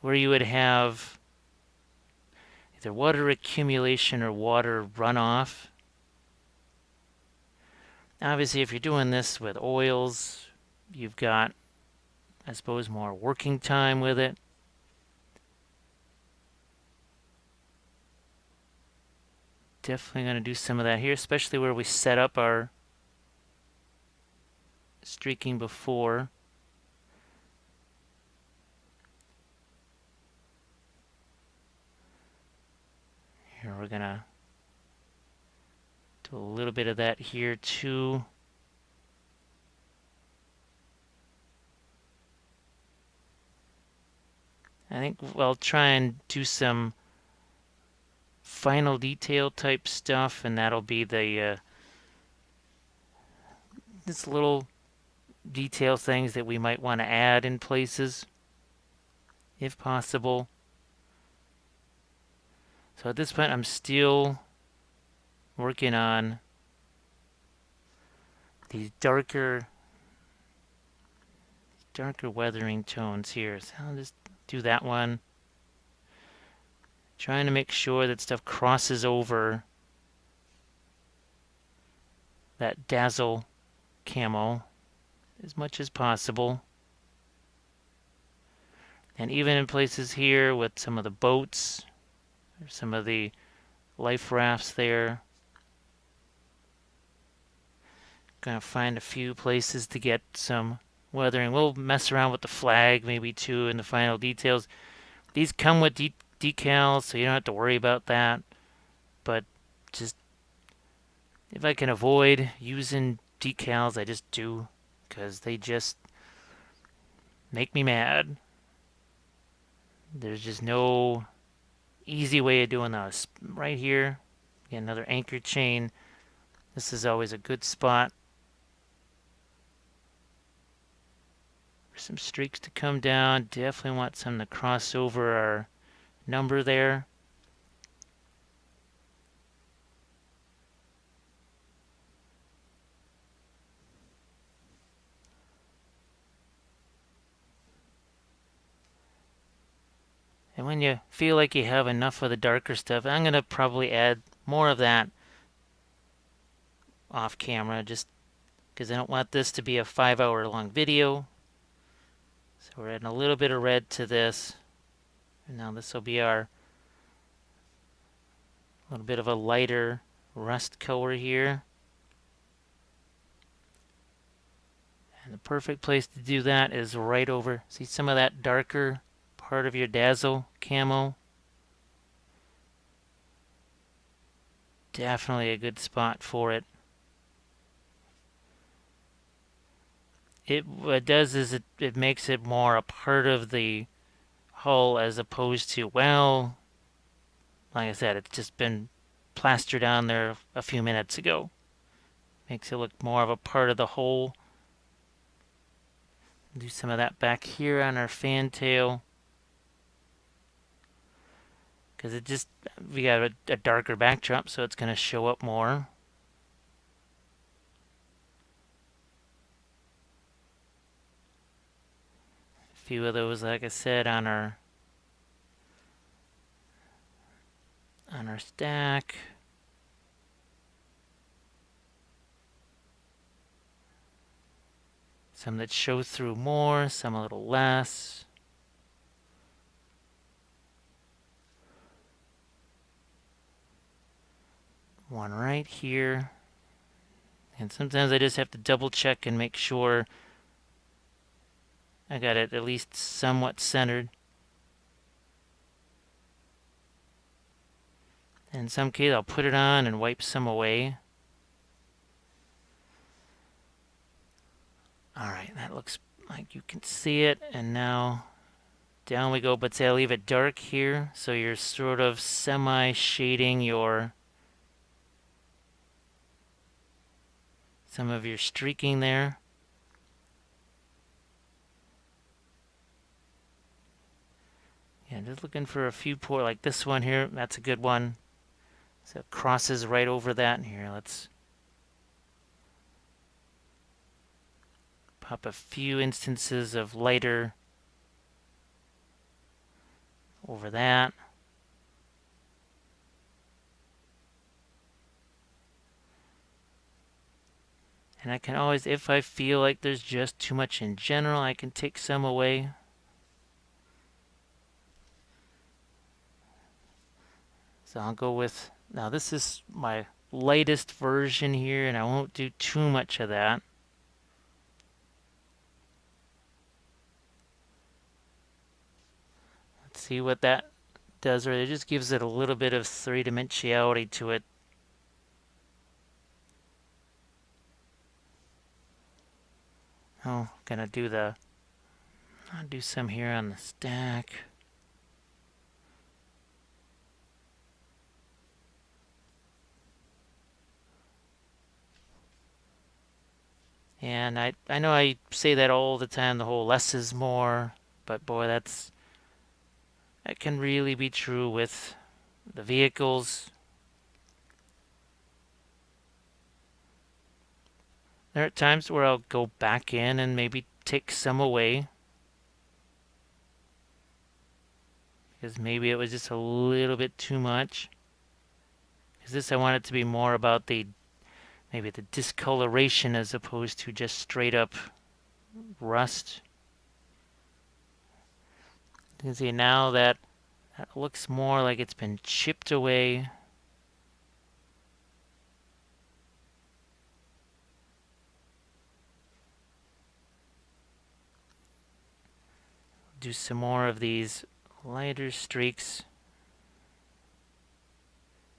[SPEAKER 1] where you would have either water accumulation or water runoff. Obviously, if you're doing this with oils, you've got, I suppose, more working time with it. Definitely going to do some of that here, especially where we set up our streaking before. Here we're going to do a little bit of that here too. I think I'll try and do some final detail type stuff, and that'll be the this little detail things that we might want to add in places, if possible. So at this point, I'm still working on these darker weathering tones here. So I'll just do that one. Trying to make sure that stuff crosses over that dazzle camo as much as possible. And even in places here with some of the boats, or some of the life rafts there, gonna find a few places to get some weathering. We'll mess around with the flag maybe too in the final details. These come with decals, so you don't have to worry about that. But just if I can avoid using decals, I just do, because they just make me mad. There's just no easy way of doing those. Right here, get another anchor chain. This is always a good spot for some streaks to come down. Definitely want some to cross over our number there. And when you feel like you have enough of the darker stuff, I'm going to probably add more of that off camera, just because I don't want this to be a 5-hour long video. So we're adding a little bit of red to this. And now this will be our little bit of a lighter rust color here. And the perfect place to do that is right over, see some of that darker part of your dazzle camo? Definitely a good spot for it. What it does is it makes it more a part of the hull, as opposed to, well, like I said, it's just been plastered on there a few minutes ago. Makes it look more of a part of the whole. Do some of that back here on our fantail, because it just, we got a darker backdrop, so it's going to show up more. A few of those, like I said, on our stack. Some that show through more, some a little less. One right here. And sometimes I just have to double check and make sure I got it at least somewhat centered. In some cases, I'll put it on and wipe some away. Alright, that looks like you can see it. And now down we go. But say I'll leave it dark here, so you're sort of semi-shading your some of your streaking there. Yeah, just looking for a few like this one here. That's a good one. So it crosses right over that. And here, let's pop a few instances of lighter over that. And I can always, if I feel like there's just too much in general, I can take some away. So I'll go with, now this is my lightest version here, and I won't do too much of that. Let's see what that does, or it just gives it a little bit of three-dimensionality to it. Oh, gonna do the, I'll do some here on the stack. And I know I say that all the time, the whole less is more, but boy, that can really be true with the vehicles. There are times where I'll go back in and maybe take some away, because maybe it was just a little bit too much. Because this, I want it to be more about maybe the discoloration as opposed to just straight up rust. You can see now that looks more like it's been chipped away. Do some more of these lighter streaks.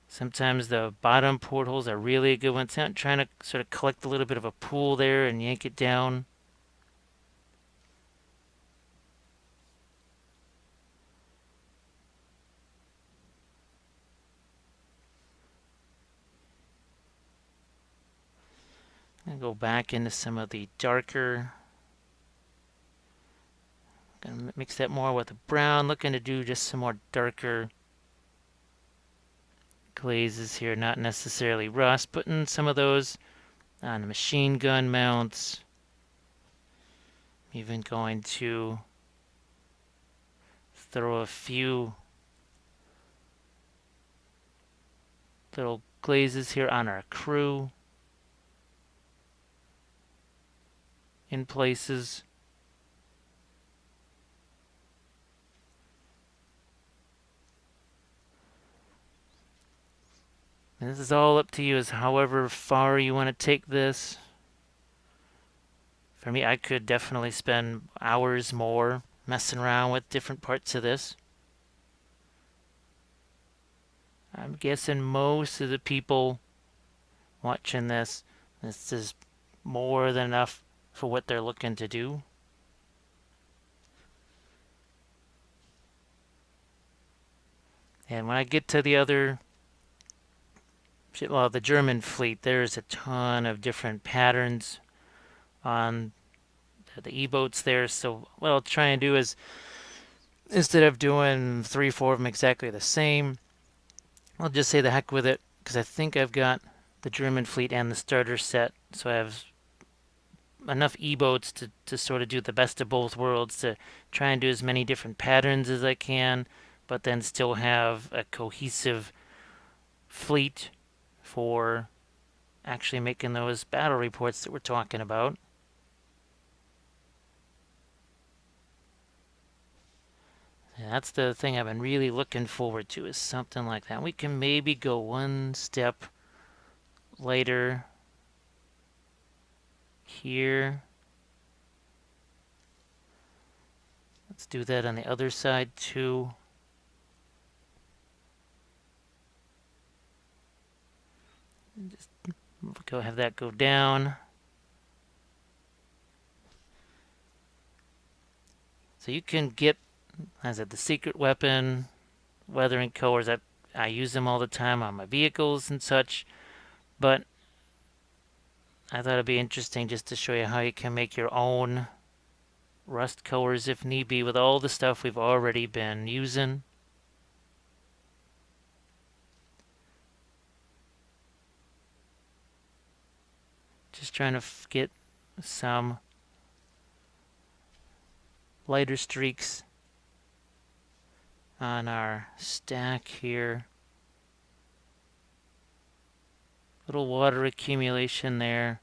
[SPEAKER 1] Sometimes the bottom portholes are really a good one. Trying to sort of collect a little bit of a pool there and yank it down. And go back into some of the darker. Gonna mix that more with the brown. Looking to do just some more darker glazes here, not necessarily rust. Putting some of those on the machine gun mounts. Even going to throw a few little glazes here on our crew in places. And this is all up to you, as however far you want to take this. For me, I could definitely spend hours more messing around with different parts of this. I'm guessing most of the people watching this is more than enough for what they're looking to do. And when I get to the other, well, the German fleet, there's a ton of different patterns on the E-boats there. So what I'll try and do is, instead of doing 3-4 of them exactly the same, I'll just say the heck with it, because I think I've got the German fleet and the starter set, so I have enough E-boats to sort of do the best of both worlds, to try and do as many different patterns as I can, but then still have a cohesive fleet for actually making those battle reports that we're talking about. And that's the thing I've been really looking forward to, is something like that. We can maybe go one step later here. Let's do that on the other side too. Just go have that go down. So you can get, as I said, the secret weapon, weathering colors. I use them all the time on my vehicles and such, but I thought it'd be interesting just to show you how you can make your own rust colors if need be with all the stuff we've already been using. Just trying to get some lighter streaks on our stack here. Little water accumulation there.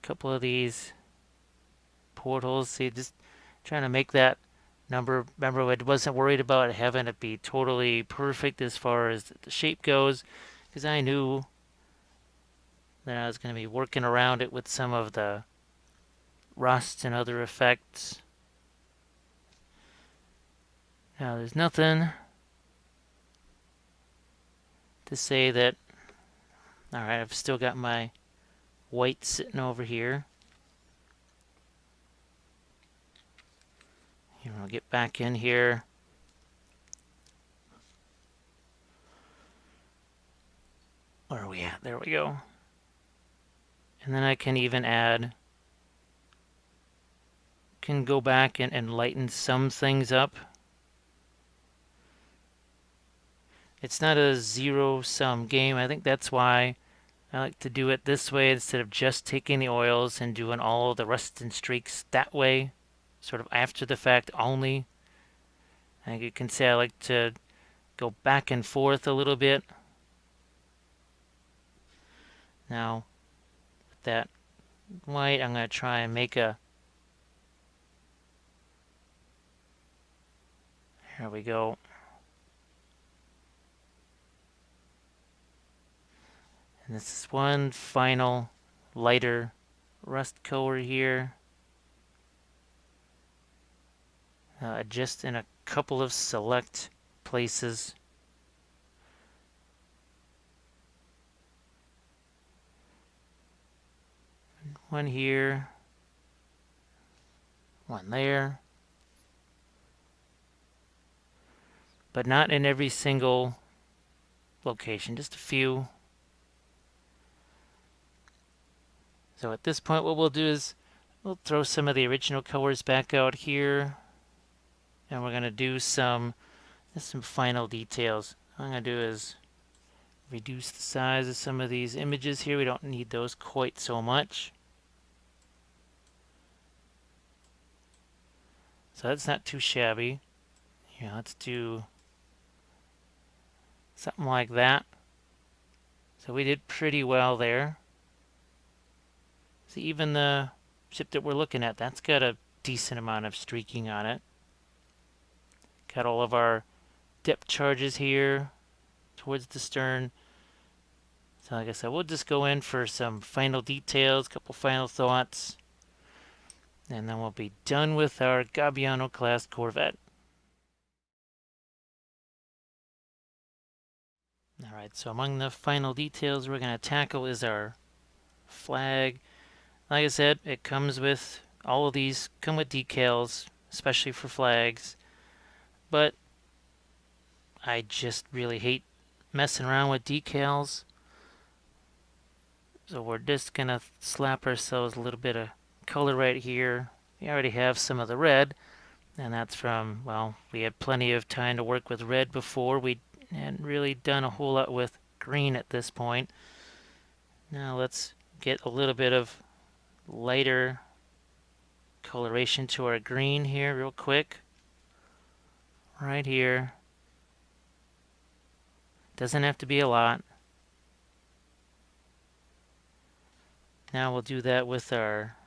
[SPEAKER 1] Couple of these portals. See, just trying to make that number. Remember, I wasn't worried about having it be totally perfect as far as the shape goes, because I knew that I was going to be working around it with some of the rust and other effects. Now, there's nothing to say that, alright, I've still got my white sitting over here. I'll get back in here. Where are we at? There we go. And then I can even add, can go back and lighten some things up. It's not a zero-sum game. I think that's why I like to do it this way instead of just taking the oils and doing all the rust and streaks that way, sort of after the fact only. I think you can say I like to go back and forth a little bit. Now, with that white, I'm going to try and make a... Here we go. And this is one final lighter rust color here. Just in a couple of select places. One here, one there, but not in every single location, just a few. So at this point what we'll do is we'll throw some of the original colors back out here, and we're going to do some final details. What I'm going to do is reduce the size of some of these images here. We don't need those quite so much. So that's not too shabby. Here, let's do something like that. So we did pretty well there. See, even the ship that we're looking at, that's got a decent amount of streaking on it. Got all of our depth charges here towards the stern. So like I said, we'll just go in for some final details, couple final thoughts, and then we'll be done with our Gabbiano Class Corvette. Alright, so among the final details we're going to tackle is our flag. Like I said, it comes with, all of these come with decals, especially for flags, but I just really hate messing around with decals. So we're just going to slap ourselves a little bit of color right here. We already have some of the red, and that's from, well, we had plenty of time to work with red before. We hadn't really done a whole lot with green at this point. Now let's get a little bit of lighter coloration to our green here real quick. Right here. Doesn't have to be a lot. Now we'll do that with our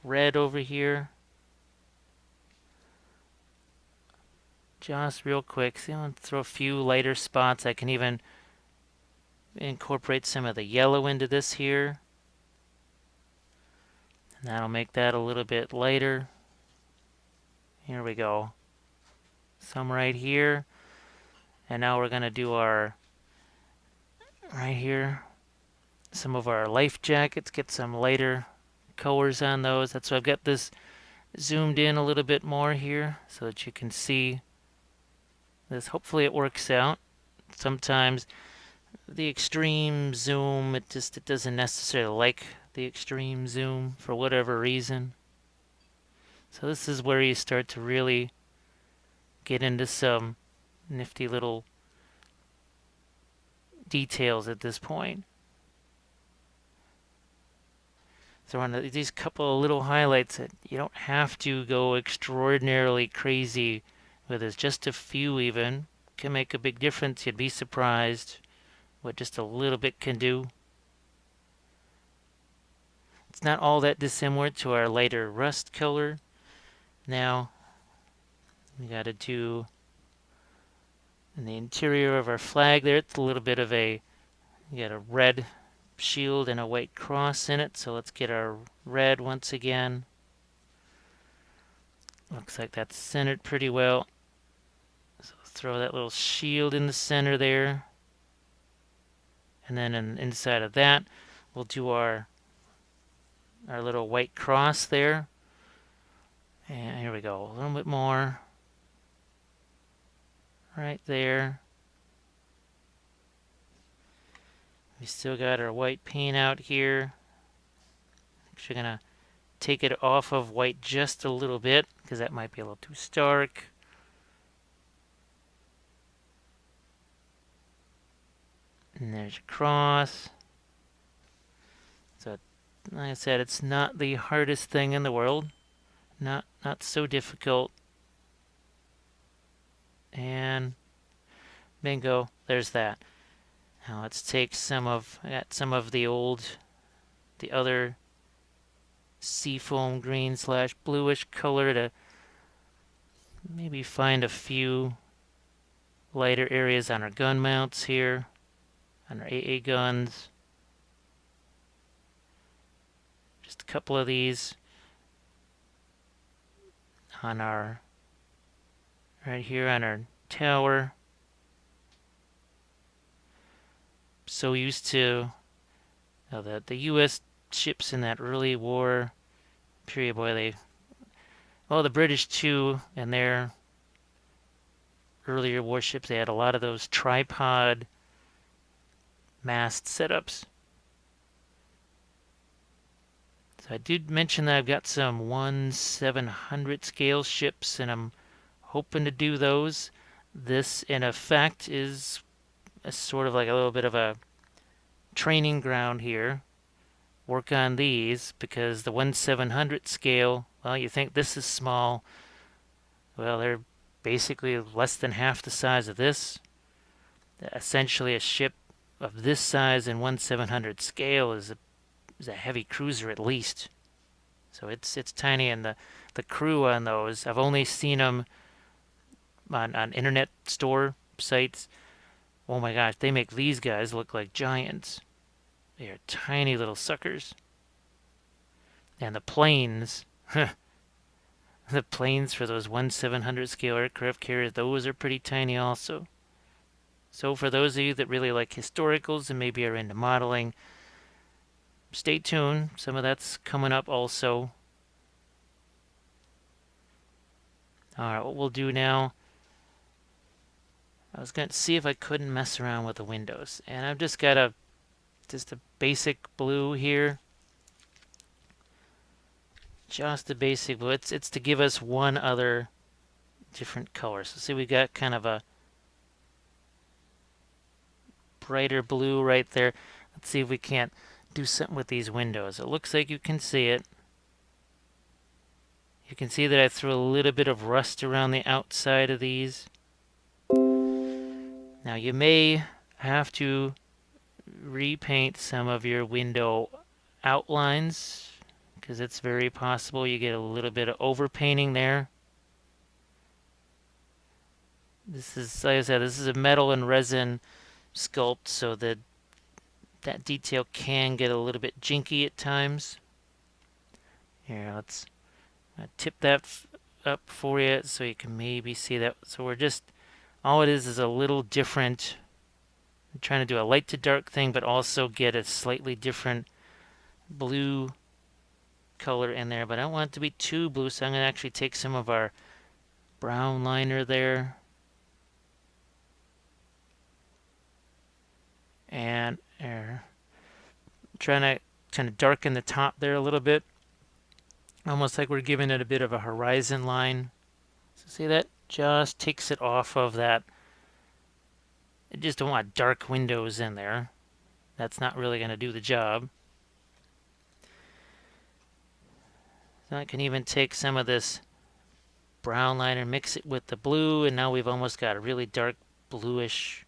[SPEAKER 1] red over here. Just real quick. See, I'm going to throw a few lighter spots. I can even incorporate some of the yellow into this here. And that'll make that a little bit lighter. Here we go. Some right here. And now we're going to do our, right here, some of our life jackets, get some lighter colors on those. That's why I've got this zoomed in a little bit more here so that you can see this. Hopefully it works out. Sometimes the extreme zoom, it doesn't necessarily like the extreme zoom for whatever reason. So this is where you start to really get into some nifty little details at this point. Throw in these couple of little highlights that you don't have to go extraordinarily crazy with. It's just a few even. Can make a big difference. You'd be surprised what just a little bit can do. It's not all that dissimilar to our lighter rust color. Now, we got to do in the interior of our flag there, it's a little bit of a, you got a red shield and a white cross in it. So let's get our red once again. Looks like that's centered pretty well. So throw that little shield in the center there. And then inside of that, we'll do our little white cross there. And here we go, a little bit more. Right there. We still got our white paint out here. Actually gonna take it off of white just a little bit because that might be a little too stark. And there's your cross. So, like I said, it's not the hardest thing in the world. Not so difficult. And bingo, there's that. Now let's take I got some of the other seafoam green / bluish color to maybe find a few lighter areas on our gun mounts here, on our AA guns. Just a couple of these on our, right here on our tower. So used to the U.S. ships in that early war period, boy, the British too, and their earlier warships, they had a lot of those tripod mast setups. So I did mention that I've got some 1/700 scale ships, and I'm hoping to do those. This, in effect, is a sort of like a little bit of a training ground here. Work on these, because the 1/700 scale, well, you think this is small. Well, they're basically less than half the size of this. Essentially, a ship of this size in 1/700 scale is a heavy cruiser at least. So it's tiny, and the crew on those, I've only seen them on internet store sites. Oh my gosh, they make these guys look like giants. They are tiny little suckers. And the planes, the planes for those 1/700 scale aircraft carriers, those are pretty tiny also. So for those of you that really like historicals and maybe are into modeling, stay tuned. Some of that's coming up also. Alright, what we'll do now, I was going to see if I couldn't mess around with the windows. And I've just got a basic blue here. Just a basic blue. It's to give us one other different color. So see, we got kind of a brighter blue right there. Let's see if we can't do something with these windows. It looks like you can see it. You can see that I threw a little bit of rust around the outside of these. Now you may have to repaint some of your window outlines, because it's very possible you get a little bit of overpainting there. This is, like I said, this is a metal and resin sculpt, so that detail can get a little bit jinky at times. Here, let's tip that up for you so you can maybe see that. So we're just, all it is a little different. I'm trying to do a light to dark thing, but also get a slightly different blue color in there. But I don't want it to be too blue, so I'm going to actually take some of our brown liner there. And trying to kind of darken the top there a little bit. Almost like we're giving it a bit of a horizon line. So see, that just takes it off of that I just don't want dark windows in there. That's not really going to do the job. So I can even take some of this brown liner, mix it with the blue, and now we've almost got a really dark bluish,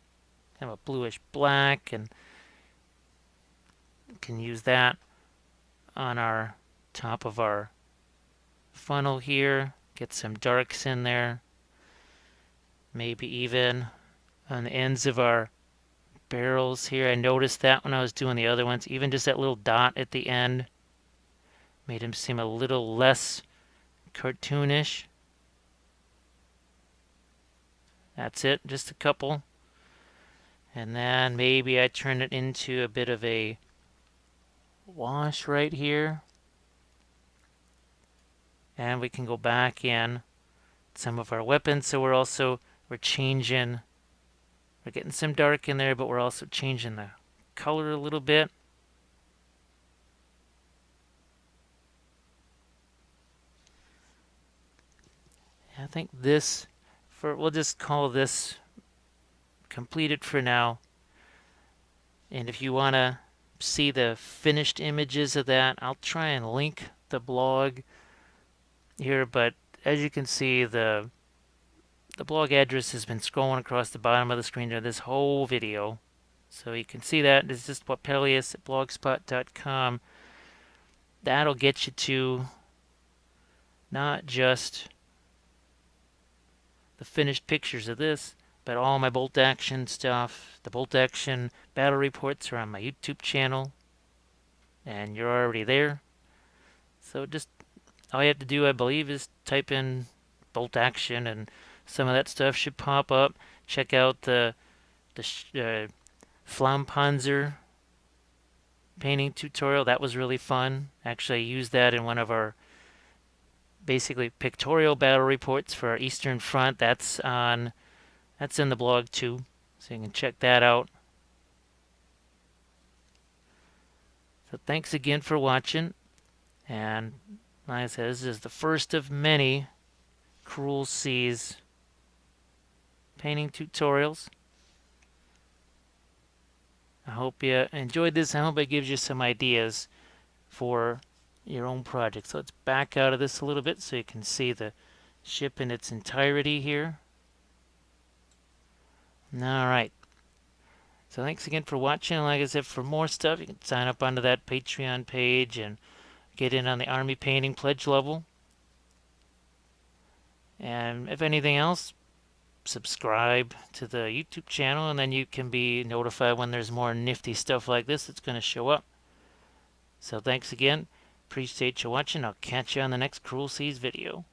[SPEAKER 1] kind of a bluish black, and can use that on our top of our funnel here. Get some darks in there. Maybe even on the ends of our barrels here. I noticed that when I was doing the other ones, even just that little dot at the end made him seem a little less cartoonish. That's it, just a couple. And then maybe I turn it into a bit of a wash right here. And we can go back in some of our weapons. So we're changing, we're getting some dark in there, but we're also changing the color a little bit. I think this, we'll just call this completed for now. And if you want to see the finished images of that, I'll try and link the blog here. But as you can see, the blog address has been scrolling across the bottom of the screen during this whole video. So you can see that. It's just wappelius@blogspot.com. That'll get you to not just the finished pictures of this, but all my bolt action stuff. The bolt action battle reports are on my YouTube channel, and you're already there. So just all you have to do, I believe, is type in bolt action, and some of that stuff should pop up. Check out the Flampanzer painting tutorial. That was really fun. Actually, I used that in one of our basically pictorial battle reports for our Eastern Front. That's in the blog too, so you can check that out. So thanks again for watching, and like I said, this is the first of many Cruel Seas painting tutorials. I hope you enjoyed this. I hope it gives you some ideas for your own project. So let's back out of this a little bit so you can see the ship in its entirety here. Alright. So thanks again for watching. Like I said, for more stuff, you can sign up onto that Patreon page and get in on the Army Painting Pledge level. And if anything else, subscribe to the YouTube channel, and then you can be notified when there's more nifty stuff like this that's going to show up. So thanks again. Appreciate you watching. I'll catch you on the next Cruel Seas video.